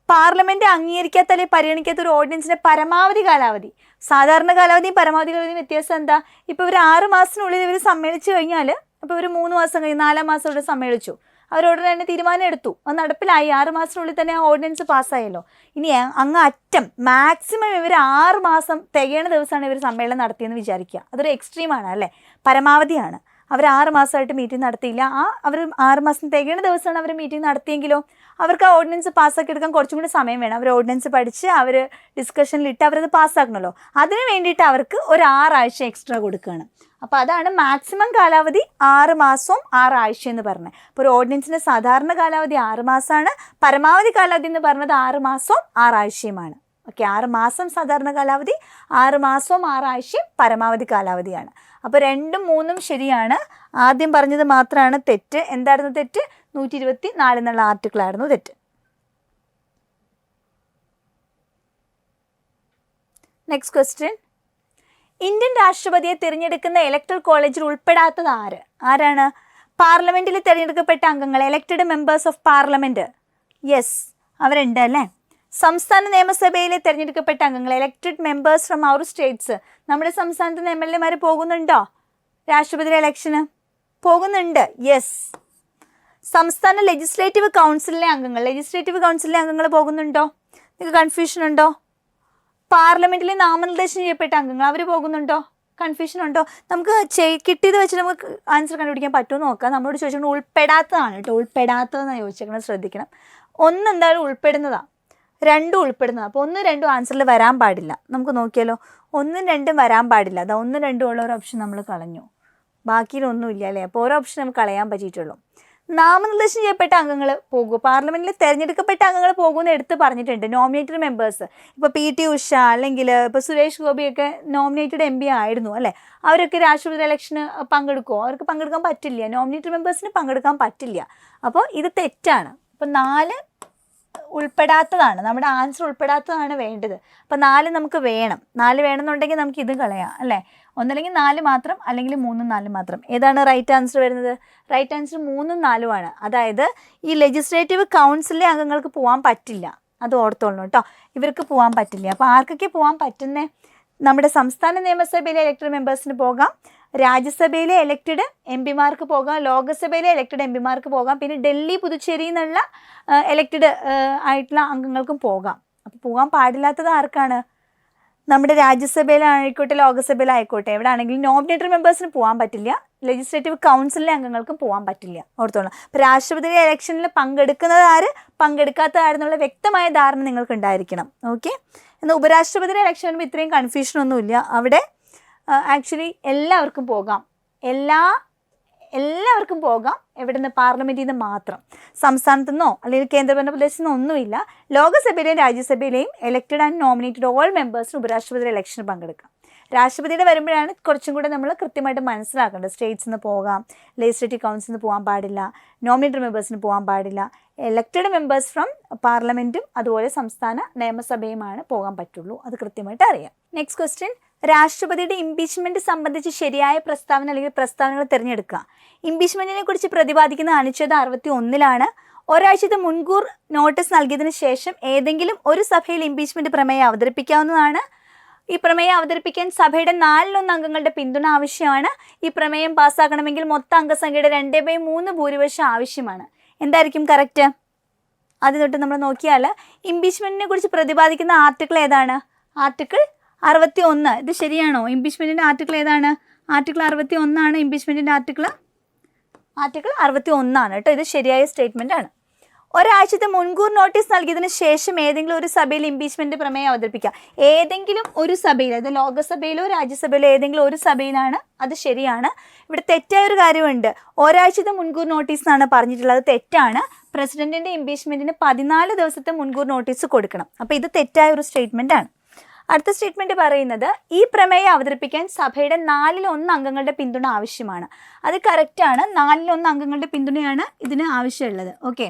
പാർലമെന്റ് അംഗീകരിക്കാത്ത അല്ലെങ്കിൽ പരിഗണിക്കാത്ത ഒരു ഓർഡിനൻസിന്റെ പരമാവധി കാലാവധി, സാധാരണ കാലാവധിയും പരമാവധി കാലാവധിയും വ്യത്യാസം എന്താ? ഇപ്പോൾ ഇവർ 6 മാസത്തിനുള്ളിൽ ഇവർ സമ്മേളിച്ച് കഴിഞ്ഞാൽ അപ്പോൾ ഇവർ 3 മാസം കഴിഞ്ഞ് 4-ാം മാസം ഇവിടെ സമ്മേളിച്ചു, അവരോടനെ തന്നെ തീരുമാനം എടുത്തു, അത് നടപ്പിലായി. 6 മാസത്തിനുള്ളിൽ തന്നെ ആ ഓർഡിനൻസ് പാസ്സായല്ലോ. ഇനി അങ്ങ് അറ്റം മാക്സിമം ഇവർ 6 മാസം തികയണ ദിവസമാണ് ഇവർ സമ്മേളനം നടത്തിയെന്ന് വിചാരിക്കുക. അതൊരു എക്സ്ട്രീമാണ് അല്ലേ, പരമാവധിയാണ്. അവർ 6 മാസമായിട്ട് മീറ്റിംഗ് നടത്തിയില്ല. അവർ 6 മാസം തികയുന്ന ദിവസമാണ് അവർ മീറ്റിംഗ് നടത്തിയെങ്കിലോ അവർക്ക് ആ ഓർഡിനൻസ് പാസ്സാക്കി എടുക്കാൻ കുറച്ചും കൂടി സമയം വേണം. അവർ ഓർഡിനൻസ് പഠിച്ച് അവർ ഡിസ്കഷനിലിട്ട് അവരത് പാസ്സാക്കണമല്ലോ. അതിന് വേണ്ടിയിട്ട് അവർക്ക് ഒരു 6 ആഴ്ച എക്സ്ട്രാ കൊടുക്കുകയാണ്. അപ്പോൾ അതാണ് മാക്സിമം കാലാവധി 6 മാസവും 6 ആഴ്ച എന്ന് പറഞ്ഞത്. അപ്പോൾ ഒരു ഓർഡിനൻസിൻ്റെ സാധാരണ കാലാവധി 6 മാസമാണ്, പരമാവധി കാലാവധി എന്ന് പറഞ്ഞത് 6 മാസവും 6 ആഴ്ചയുമാണ്. ഓക്കെ, 6 മാസം സാധാരണ കാലാവധി, 6 മാസവും 6 ആഴ്ചയും പരമാവധി കാലാവധിയാണ്. അപ്പോൾ 2ഉം 3ഉം ശരിയാണ്. ആദ്യം പറഞ്ഞത് മാത്രമാണ് തെറ്റ്. എന്തായിരുന്നു തെറ്റ്? 124 എന്നുള്ള ആർട്ടിക്കിളായിരുന്നു തെറ്റ്. Next question. ഇന്ത്യൻ രാഷ്ട്രപതിയെ തിരഞ്ഞെടുക്കുന്ന ഇലക്ടറൽ കോളേജിൽ ഉൾപ്പെടാത്തത് ആരാണ്? പാർലമെന്റിൽ തിരഞ്ഞെടുക്കപ്പെട്ട അംഗങ്ങൾ, elected members of parliament. Yes, അവരുണ്ട് അല്ലേ. സംസ്ഥാന നിയമസഭയിലെ തിരഞ്ഞെടുക്കപ്പെട്ട അംഗങ്ങൾ, elected members from our states. നമ്മുടെ സംസ്ഥാനത്ത് നിന്ന് MLA പോകുന്നുണ്ടോ രാഷ്ട്രപതിയുടെ ഇലക്ഷന്? പോകുന്നുണ്ട്. യെസ്. സംസ്ഥാന ലെജിസ്ലേറ്റീവ് കൗൺസിലിലെ അംഗങ്ങൾ പോകുന്നുണ്ടോ? നിങ്ങൾക്ക് കൺഫ്യൂഷൻ ഉണ്ടോ? പാർലമെന്റിൽ നാമനിർദ്ദേശം ചെയ്യപ്പെട്ട അംഗങ്ങൾ, അവർ പോകുന്നുണ്ടോ? കൺഫ്യൂഷൻ ഉണ്ടോ? നമുക്ക് കിട്ടിയത് വെച്ച് നമുക്ക് ആൻസർ കണ്ടുപിടിക്കാൻ പറ്റുമോ നോക്കാം. നമ്മളോട് ചോദിച്ചിട്ടുണ്ട് ഉൾപ്പെടാത്തതാണ് കേട്ടോ. ഉൾപ്പെടാത്തതെന്നാണ് ചോദിച്ചേക്കുന്നത്, ശ്രദ്ധിക്കണം. 1 എന്തായാലും ഉൾപ്പെടുന്നതാണ്, 2 ഉൾപ്പെടുന്നതാണ്. അപ്പോൾ 1, 2 ആൻസറിൽ വരാൻ പാടില്ല. നമുക്ക് നോക്കിയാലോ, 1ഉം 2ഉം വരാൻ പാടില്ല. അതാ 1ഉം 2ഉം ഉള്ള ഒരു ഓപ്ഷൻ നമ്മൾ കളഞ്ഞു. ബാക്കിയിലൊന്നും ഇല്ല അല്ലേ. അപ്പോൾ ഓരോ ഓപ്ഷൻ നമുക്ക് കളയാൻ പറ്റിയിട്ടുള്ളൂ. നാമനിർദ്ദേശം ചെയ്യപ്പെട്ട അംഗങ്ങൾ പോകും, പാർലമെന്റിൽ തിരഞ്ഞെടുക്കപ്പെട്ട അംഗങ്ങൾ പോകുമെന്ന് എടുത്ത് പറഞ്ഞിട്ടുണ്ട്. നോമിനേറ്റഡ് മെമ്പേഴ്സ്, ഇപ്പോൾ PT ഉഷ അല്ലെങ്കിൽ ഇപ്പോൾ സുരേഷ് ഗോപിയൊക്കെ നോമിനേറ്റഡ് MP ആയിരുന്നു അല്ലേ. അവരൊക്കെ രാഷ്ട്രപതി ഇലക്ഷന് പങ്കെടുക്കുമോ? അവർക്ക് പങ്കെടുക്കാൻ പറ്റില്ല. നോമിനേറ്റഡ് മെമ്പേഴ്സിന് പങ്കെടുക്കാൻ പറ്റില്ല. അപ്പോൾ ഇത് തെറ്റാണ്. അപ്പോൾ 4 ഉൾപ്പെടാത്തതാണ്, നമ്മുടെ ആൻസർ ഉൾപ്പെടാത്തതാണ് വേണ്ടത്. അപ്പോൾ 4 നമുക്ക് വേണം. 4 വേണമെന്നുണ്ടെങ്കിൽ നമുക്ക് ഇത് കളയാം അല്ലേ. ഒന്നല്ലെങ്കിൽ 4 മാത്രം, അല്ലെങ്കിൽ 3ഉം 4ഉം മാത്രം. ഏതാണ് റൈറ്റ് ആൻസർ വരുന്നത്? റൈറ്റ് ആൻസർ 3ഉം 4ഉം ആണ്. അതായത് ഈ ലെജിസ്ലേറ്റീവ് കൗൺസിലിലെ അംഗങ്ങൾക്ക് പോകാൻ പറ്റില്ല, അത് ഓർത്തോളണം കേട്ടോ. ഇവർക്ക് പോകാൻ പറ്റില്ല. അപ്പോൾ ആർക്കൊക്കെ പോകാൻ പറ്റുന്നേ? നമ്മുടെ സംസ്ഥാന നിയമസഭയിലെ ഇലക്ടഡ് മെമ്പേഴ്സിന് പോകാം, രാജ്യസഭയിലെ എലക്റ്റഡ് MP പോകാം, ലോകസഭയിലെ എലക്റ്റഡ് MP പോകാം, പിന്നെ ഡൽഹി പുതുച്ചേരിയിൽ നിന്നുള്ള എലക്റ്റഡ് ആയിട്ടുള്ള അംഗങ്ങൾക്കും പോകാം. അപ്പോൾ പോകാൻ പാടില്ലാത്തത് ആർക്കാണ്? നമ്മുടെ രാജ്യസഭയിലായിക്കോട്ടെ ലോകസഭയിലായിക്കോട്ടെ എവിടെ ആണെങ്കിലും നോമിനേറ്റഡ് മെമ്പേഴ്സിന് പോകാൻ പറ്റില്ല, ലെജിസ്ലേറ്റീവ് കൗൺസിലിലെ അംഗങ്ങൾക്കും പോകാൻ പറ്റില്ല, ഓർത്തോളാം. അപ്പോൾ രാഷ്ട്രപതിയുടെ ഇലക്ഷനിൽ പങ്കെടുക്കുന്നത് പങ്കെടുക്കാത്ത ആരെന്നുള്ള വ്യക്തമായ ധാരണ നിങ്ങൾക്ക് ഉണ്ടായിരിക്കണം. ഓക്കെ. എന്നാൽ ഉപരാഷ്ട്രപതിയുടെ ഇലക്ഷൻ വരുമ്പോൾ ഇത്രയും കൺഫ്യൂഷനൊന്നുമില്ല. അവിടെ ആക്ച്വലി എല്ലാവർക്കും പോകാം, എല്ലാവർക്കും പോകാം. എവിടെ നിന്ന്? പാർലമെൻറ്റിൽ നിന്ന് മാത്രം. സംസ്ഥാനത്തു നിന്നോ അല്ലെങ്കിൽ കേന്ദ്രഭരണ പ്രദേശത്തു നിന്നോ ഒന്നുമില്ല. ലോകസഭയിലെയും രാജ്യസഭയിലെയും എലക്റ്റഡ് ആൻഡ് നോമിനേറ്റഡ് ഓൾ മെമ്പേഴ്സിന് ഉപരാഷ്ട്രപതിയുടെ ഇലക്ഷന് പങ്കെടുക്കാം. രാഷ്ട്രപതിയുടെ വരുമ്പോഴാണ് കുറച്ചും കൂടെ നമ്മൾ കൃത്യമായിട്ട് മനസ്സിലാക്കേണ്ടത്. സ്റ്റേറ്റ്സിൽ നിന്ന് പോകാം, ലെജിസ്ലേറ്റീവ് കൗൺസിലിൽ നിന്ന് പോകാൻ പാടില്ല, നോമിനേറ്റഡ് മെമ്പേഴ്സിന് പോകാൻ പാടില്ല, എലക്റ്റഡ് മെമ്പേഴ്സ് ഫ്രം പാർലമെൻറ്റും അതുപോലെ സംസ്ഥാന നിയമസഭയുമാണ് പോകാൻ പറ്റുള്ളൂ. അത് കൃത്യമായിട്ട് അറിയാം. Next question. രാഷ്ട്രപതിയുടെ ഇംപീച്ച്മെൻറ്റ് സംബന്ധിച്ച് ശരിയായ പ്രസ്താവന അല്ലെങ്കിൽ പ്രസ്താവനകൾ തിരഞ്ഞെടുക്കുക. ഇംപീച്ച്മെൻറ്റിനെ കുറിച്ച് പ്രതിപാദിക്കുന്ന അനുച്ഛേദ 61 ഒരാഴ്ചത്തെ മുൻകൂർ നോട്ടീസ് നൽകിയതിന് ശേഷം ഏതെങ്കിലും ഒരു സഭയിൽ ഇംപീച്ച്മെൻറ്റ് പ്രമേയം അവതരിപ്പിക്കാവുന്നതാണ്. ഈ പ്രമേയം അവതരിപ്പിക്കാൻ സഭയുടെ 4/1 അംഗങ്ങളുടെ പിന്തുണ ആവശ്യമാണ്. ഈ പ്രമേയം പാസ്സാക്കണമെങ്കിൽ മൊത്തം അംഗസംഖ്യയുടെ 2/3 ഭൂരിപക്ഷം ആവശ്യമാണ്. എന്തായിരിക്കും കറക്റ്റ്? ആദ്യം തൊട്ട് നമ്മൾ നോക്കിയാൽ ഇംപീച്ച്മെൻറ്റിനെ കുറിച്ച് പ്രതിപാദിക്കുന്ന ആർട്ടിക്കിൾ ഏതാണ്? ആർട്ടിക്കിൾ 61. ഇത് ശരിയാണോ? ഇംപീച്ച്മെൻറ്റിൻ്റെ ആർട്ടിക്കിൾ ഏതാണ്? ആർട്ടിക്കിൾ 61 ആണ് ഇംപീച്ച്മെൻറ്റിൻ്റെ ആർട്ടിക്കിൾ 61 ആണ് കേട്ടോ. ഇത് ശരിയായ സ്റ്റേറ്റ്മെൻ്റ് ആണ്. ഒരാഴ്ചത്തെ മുൻകൂർ നോട്ടീസ് നൽകിയതിന് ശേഷം ഏതെങ്കിലും ഒരു സഭയിൽ ഇംപീച്ച്മെൻറ്റ് പ്രമേയം അവതരിപ്പിക്കുക. ഏതെങ്കിലും ഒരു സഭയിൽ, അത് ലോകസഭയിലോ രാജ്യസഭയിലോ ഏതെങ്കിലും ഒരു സഭയിലാണ്, അത് ശരിയാണ്. ഇവിടെ തെറ്റായൊരു കാര്യമുണ്ട്. ഒരാഴ്ചത്തെ മുൻകൂർ നോട്ടീസ് എന്നാണ് പറഞ്ഞിട്ടുള്ളത്, തെറ്റാണ്. പ്രസിഡന്റിൻ്റെ ഇംപീച്ച്മെൻറ്റിന് 14 ദിവസത്തെ മുൻകൂർ നോട്ടീസ് കൊടുക്കണം. അപ്പോൾ ഇത് തെറ്റായ ഒരു സ്റ്റേറ്റ്മെൻ്റ് ആണ്. അടുത്ത സ്റ്റേറ്റ്മെൻറ്റ് പറയുന്നത് ഈ പ്രമേയം അവതരിപ്പിക്കാൻ സഭയുടെ 4/1 അംഗങ്ങളുടെ പിന്തുണ ആവശ്യമാണ്. അത് കറക്റ്റാണ്. 4/1 അംഗങ്ങളുടെ പിന്തുണയാണ് ഇതിന് ആവശ്യമുള്ളത്. ഓക്കെ.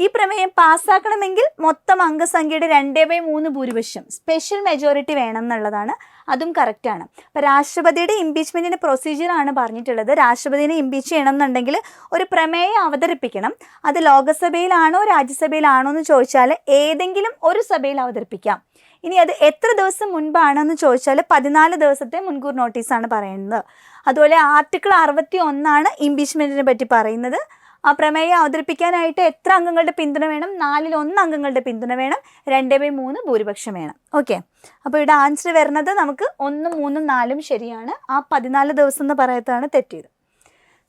ഈ പ്രമേയം പാസ്സാക്കണമെങ്കിൽ മൊത്തം അംഗസംഖ്യയുടെ 2/3 ഭൂരിപക്ഷം, സ്പെഷ്യൽ മെജോറിറ്റി വേണം എന്നുള്ളതാണ്. അതും കറക്റ്റാണ്. അപ്പോൾ രാഷ്ട്രപതിയുടെ ഇംപീച്ച്മെൻറ്റിൻ്റെ പ്രൊസീജിയറാണ് പറഞ്ഞിട്ടുള്ളത്. രാഷ്ട്രപതിനെ ഇംപീച്ച് ചെയ്യണം എന്നുണ്ടെങ്കിൽ ഒരു പ്രമേയം അവതരിപ്പിക്കണം. അത് ലോകസഭയിലാണോ രാജ്യസഭയിലാണോ എന്ന് ചോദിച്ചാൽ ഏതെങ്കിലും ഒരു സഭയിൽ അവതരിപ്പിക്കാം. ഇനി അത് എത്ര ദിവസം മുൻപാണെന്ന് ചോദിച്ചാൽ 14 ദിവസത്തെ മുൻകൂർ നോട്ടീസാണ് പറയുന്നത്. അതുപോലെ ആർട്ടിക്കിൾ 61 ഇംപീച്ച്മെൻറ്റിനെ പറ്റി പറയുന്നത്. ആ പ്രമേയം അവതരിപ്പിക്കാനായിട്ട് എത്ര അംഗങ്ങളുടെ പിന്തുണ വേണം? 4/1 അംഗങ്ങളുടെ പിന്തുണ വേണം, 2/3 ഭൂരിപക്ഷം വേണം. ഓക്കെ. അപ്പോൾ ഇവിടെ ആൻസർ വരുന്നത് നമുക്ക് 1, 3, 4 ശരിയാണ്. ആ 14 ദിവസം എന്ന് പറയത്താണ് തെറ്റിയത്.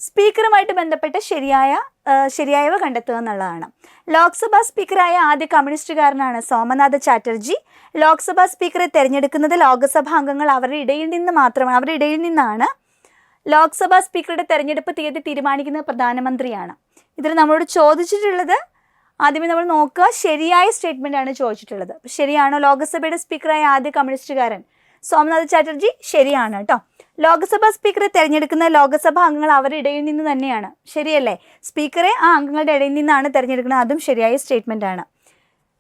സ്പീക്കറുമായിട്ട് ബന്ധപ്പെട്ട ശരിയായവ കണ്ടെത്തുക എന്നുള്ളതാണ്. ലോക്സഭാ സ്പീക്കറായ ആദ്യ കമ്മ്യൂണിസ്റ്റുകാരനാണ് സോമനാഥ ചാറ്റർജി. ലോക്സഭാ സ്പീക്കറെ തിരഞ്ഞെടുക്കുന്നത് ലോക്സഭാ അംഗങ്ങൾ അവരുടെ ഇടയിൽ നിന്നാണ്. ലോക്സഭാ സ്പീക്കറുടെ തെരഞ്ഞെടുപ്പ് തീയതി തീരുമാനിക്കുന്നത് പ്രധാനമന്ത്രിയാണ്. ഇതിൽ നമ്മളോട് ചോദിച്ചിട്ടുള്ളത് ആദ്യമേ നമ്മൾ നോക്കുക, ശരിയായ സ്റ്റേറ്റ്മെൻ്റ് ആണ് ചോദിച്ചിട്ടുള്ളത്. ശരിയാണോ? ലോക്സഭയുടെ സ്പീക്കറായ ആദ്യ കമ്മ്യൂണിസ്റ്റുകാരൻ സോമനാഥ ചാറ്റർജി ശരിയാണ് കേട്ടോ. ലോക്സഭാ സ്പീക്കറെ തിരഞ്ഞെടുക്കുന്ന ലോക്സഭാ അംഗങ്ങൾ അവരുടെ ഇടയിൽ നിന്ന് തന്നെയാണ്. ശരിയല്ലേ? സ്പീക്കറെ ആ അംഗങ്ങളുടെ ഇടയിൽ നിന്നാണ് തിരഞ്ഞെടുക്കുന്നത്. അതും ശരിയായ സ്റ്റേറ്റ്മെൻ്റ് ആണ്.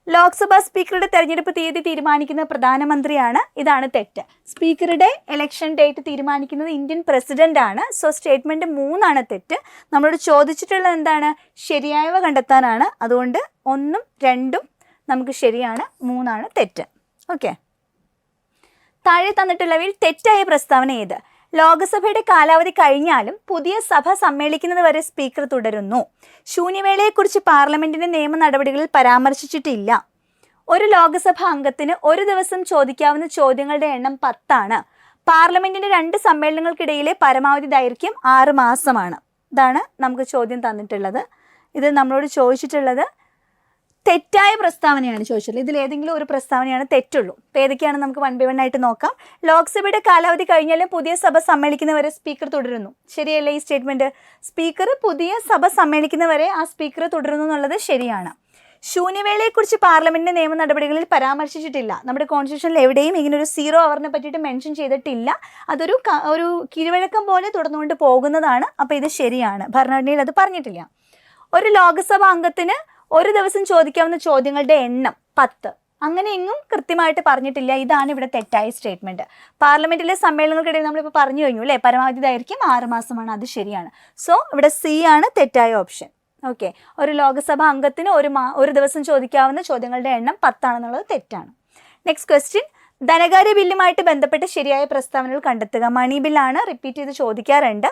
ലോക്സഭാ സ്പീക്കറുടെ തെരഞ്ഞെടുപ്പ് തീയതി തീരുമാനിക്കുന്ന പ്രധാനമന്ത്രിയാണ്. ഇതാണ് തെറ്റ്. സ്പീക്കറുടെ ഇലക്ഷൻ ഡേറ്റ് തീരുമാനിക്കുന്നത് ഇന്ത്യൻ പ്രസിഡന്റ് ആണ്. സോ സ്റ്റേറ്റ്മെൻറ്റ് 3 ആണ് തെറ്റ്. നമ്മളോട് ചോദിച്ചിട്ടുള്ളത് എന്താണ്? ശരിയായവ കണ്ടെത്താനാണ്. അതുകൊണ്ട് 1ഉം 2ഉം നമുക്ക് ശരിയാണ്, 3 ആണ് തെറ്റ്. ഓക്കെ. താഴെ തന്നിട്ടുള്ളവയിൽ തെറ്റായ പ്രസ്താവന ഏത്? ലോക്സഭയുടെ കാലാവധി കഴിഞ്ഞാലും പുതിയ സഭ സമ്മേളിക്കുന്നത് വരെ സ്പീക്കർ തുടരുന്നു. ശൂന്യവേളയെക്കുറിച്ച് പാർലമെന്റിന്റെ നിയമ നടപടികളിൽ പരാമർശിച്ചിട്ടില്ല. ഒരു ലോക്സഭാ അംഗത്തിന് ഒരു ദിവസം ചോദിക്കാവുന്ന ചോദ്യങ്ങളുടെ എണ്ണം 10 ആണ്. പാർലമെന്റിന്റെ 2 സമ്മേളനങ്ങൾക്കിടയിലെ പരമാവധി ദൈർഘ്യം 6 മാസമാണ്. ഇതാണ് നമുക്ക് ചോദ്യം തന്നിട്ടുള്ളത്. ഇത് നമ്മളോട് ചോദിച്ചിട്ടുള്ളത് തെറ്റായ പ്രസ്താവനയാണ് ചോദിച്ചിട്ടുള്ളത്. ഇതിൽ ഏതെങ്കിലും ഒരു പ്രസ്താവനയാണ് തെറ്റുള്ളൂ. അപ്പോൾ ഏതൊക്കെയാണ് നമുക്ക് 1 by 1 ആയിട്ട് നോക്കാം. ലോക്സഭയുടെ കാലാവധി കഴിഞ്ഞാലും പുതിയ സഭ സമ്മേളിക്കുന്നവരെ സ്പീക്കർ തുടരുന്നു. ശരിയല്ലേ ഈ സ്റ്റേറ്റ്മെൻറ്റ്? സ്പീക്കർ പുതിയ സഭ സമ്മേളിക്കുന്നവരെ ആ സ്പീക്കർ തുടരുന്നു എന്നുള്ളത് ശരിയാണ്. ശൂന്യവേളയെക്കുറിച്ച് പാർലമെന്റിന്റെ നിയമ നടപടികളിൽ പരാമർശിച്ചിട്ടില്ല. നമ്മുടെ കോൺസ്റ്റിറ്റ്യൂഷനിൽ എവിടെയും ഇങ്ങനെ ഒരു 0 അവറിനെ പറ്റിയിട്ട് മെൻഷൻ ചെയ്തിട്ടില്ല. അതൊരു കീഴ്വഴക്കം പോലെ തുടർന്നുകൊണ്ട് പോകുന്നതാണ്. അപ്പോൾ ഇത് ശരിയാണ്. ഭരണഘടനയിൽ അത് പറഞ്ഞിട്ടില്ല. ഒരു ലോക്സഭാ അംഗത്തിന് ഒരു ദിവസം ചോദിക്കാവുന്ന ചോദ്യങ്ങളുടെ എണ്ണം 10. അങ്ങനെയെങ്ങും കൃത്യമായിട്ട് പറഞ്ഞിട്ടില്ല. ഇതാണ് ഇവിടെ തെറ്റായ സ്റ്റേറ്റ്മെൻറ്റ്. പാർലമെന്റിലെ സമ്മേളനങ്ങൾക്കിടയിൽ നമ്മളിപ്പോൾ പറഞ്ഞു കഴിഞ്ഞു അല്ലേ, പരമാവധി ദൈർഘ്യം 6 മാസമാണ്. അത് ശരിയാണ്. സോ ഇവിടെ C ആണ് തെറ്റായ ഓപ്ഷൻ. ഓക്കെ. ഒരു ലോക്സഭാ അംഗത്തിന് ഒരു ദിവസം ചോദിക്കാവുന്ന ചോദ്യങ്ങളുടെ എണ്ണം 10 ആണെന്നുള്ളത് തെറ്റാണ്. നെക്സ്റ്റ് ക്വസ്റ്റ്യൻ, ധനകാര്യ ബില്ലുമായിട്ട് ബന്ധപ്പെട്ട് ശരിയായ പ്രസ്താവനകൾ കണ്ടെത്തുക. മണി ബില്ലാണ്, റിപ്പീറ്റ് ചെയ്ത് ചോദിക്കാറുണ്ട്.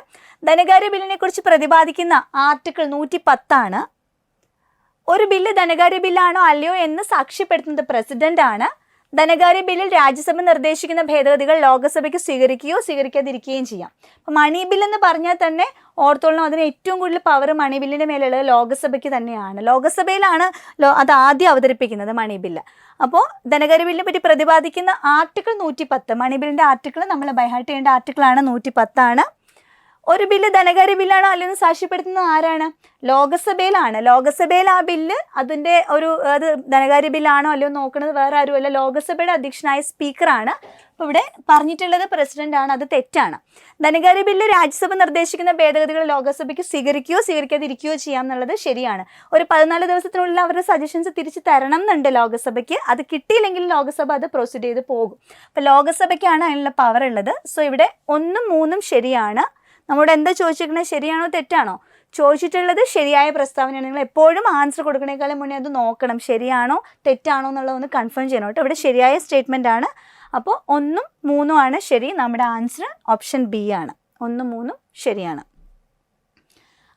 ധനകാര്യ ബില്ലിനെ കുറിച്ച് പ്രതിപാദിക്കുന്ന ആർട്ടിക്കിൾ 110 ആണ്. ഒരു ബില്ല് ധനകാര്യ ബില്ലാണോ അല്ലയോ എന്ന് സാക്ഷ്യപ്പെടുത്തുന്നത് പ്രസിഡന്റ് ആണ്. ധനകാര്യ ബില്ലിൽ രാജ്യസഭ നിർദ്ദേശിക്കുന്ന ഭേദഗതികൾ ലോക്സഭയ്ക്ക് സ്വീകരിക്കുകയോ സ്വീകരിക്കാതിരിക്കുകയും ചെയ്യാം. അപ്പം മണി ബില്ലെന്ന് പറഞ്ഞാൽ തന്നെ ഓർത്തോളണം, അതിന് ഏറ്റവും കൂടുതൽ പവർ മണി ബില്ലിൻ്റെ മേലുള്ളത് ലോക്സഭയ്ക്ക് തന്നെയാണ്. ലോക്സഭയിലാണ് അത് ആദ്യം അവതരിപ്പിക്കുന്നത് മണി ബില്ല്. അപ്പോൾ ധനകാര്യ ബില്ലിനെ പറ്റി പ്രതിപാദിക്കുന്ന ആർട്ടിക്കിൾ 110, മണി ബില്ലിൻ്റെ ആർട്ടിക്കിൾ നമ്മൾ ബൈഹാർട്ട് ചെയ്യേണ്ട ആർട്ടിക്കിളാണ് 110 ആണ്. ഒരു ബില്ല് ധനകാര്യ ബില്ലാണോ അല്ലെന്ന് സാക്ഷ്യപ്പെടുത്തുന്നത് ആരാണ്? ലോക്സഭയിലാണ്. ലോക്സഭയിൽ ആ ബില്ല് അത് ധനകാര്യ ബില്ലാണോ അല്ലയോ നോക്കുന്നത് വേറെ ആരുമല്ല, ലോക്സഭയുടെ അധ്യക്ഷനായ സ്പീക്കറാണ്. അപ്പോൾ ഇവിടെ പറഞ്ഞിട്ടുള്ളത് പ്രസിഡന്റ് ആണ്. അത് തെറ്റാണ്. ധനകാര്യ ബില്ല് രാജ്യസഭ നിർദ്ദേശിക്കുന്ന ഭേദഗതികൾ ലോക്സഭയ്ക്ക് സ്വീകരിക്കുകയോ സ്വീകരിക്കാതിരിക്കുകയോ ചെയ്യാം എന്നുള്ളത് ശരിയാണ്. ഒരു 14 ദിവസത്തിനുള്ളിൽ അവരുടെ സജഷൻസ് തിരിച്ച് തരണം എന്നുണ്ട് ലോക്സഭയ്ക്ക്. അത് കിട്ടിയില്ലെങ്കിൽ ലോക്സഭ അത് പ്രൊസീഡ് ചെയ്ത് പോകും. അപ്പോൾ ലോക്സഭയ്ക്കാണ് അതിനുള്ള പവർ ഉള്ളത്. സോ ഇവിടെ 1ഉം 3ഉം ശരിയാണ്. നമ്മളോട് എന്താ ചോദിച്ചിരിക്കുന്നത്? ശരിയാണോ തെറ്റാണോ? ചോദിച്ചിട്ടുള്ളത് ശരിയായ പ്രസ്താവനയാണ്. നിങ്ങൾ എപ്പോഴും ആൻസർ കൊടുക്കണേക്കാളും മുന്നേ അത് നോക്കണം, ശരിയാണോ തെറ്റാണോ എന്നുള്ളതൊന്ന് കൺഫേം ചെയ്യണം കേട്ടോ. ഇവിടെ ശരിയായ സ്റ്റേറ്റ്മെൻ്റ് ആണ്. അപ്പോൾ 1ഉം 3ഉം ആണ് ശരി. നമ്മുടെ ആൻസർ ഓപ്ഷൻ B ആണ്. 1ഉം 3ഉം ശരിയാണ്.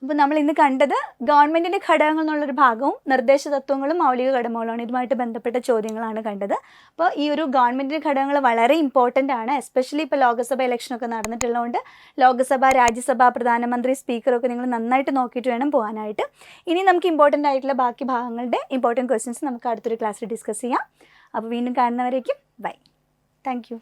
അപ്പോൾ നമ്മൾ ഇന്ന് കണ്ടത് ഗവൺമെൻറ്റിൻ്റെ ഘടകങ്ങൾ എന്നുള്ളൊരു ഭാഗവും നിർദ്ദേശ തത്വങ്ങളും മൗലിക കടമകളുമാണ്. ഇതുമായിട്ട് ബന്ധപ്പെട്ട ചോദ്യങ്ങളാണ് കണ്ടത്. അപ്പോൾ ഈ ഒരു ഗവൺമെൻറ്റിൻ്റെ ഘടകങ്ങൾ വളരെ ഇമ്പോർട്ടൻ്റ് ആണ്. എസ്പെഷ്യലി ഇപ്പോൾ ലോക്സഭ ഇലക്ഷനൊക്കെ നടന്നിട്ടുള്ളതുകൊണ്ട് ലോക്സഭ, രാജ്യസഭ, പ്രധാനമന്ത്രി, സ്പീക്കറൊക്കെ നിങ്ങൾ നന്നായിട്ട് നോക്കിയിട്ട് വേണം പോകാനായിട്ട്. ഇനി നമുക്ക് ഇമ്പോർട്ടൻ്റ് ആയിട്ടുള്ള ബാക്കി ഭാഗങ്ങളുടെ ഇമ്പോർട്ടൻറ്റ് ക്വസ്റ്റ്യൻസ് നമുക്ക് അടുത്തൊരു ക്ലാസ്സിൽ ഡിസ്കസ് ചെയ്യാം. അപ്പോൾ വീണ്ടും കാണുന്നവരേക്കും ബൈ. Thank you.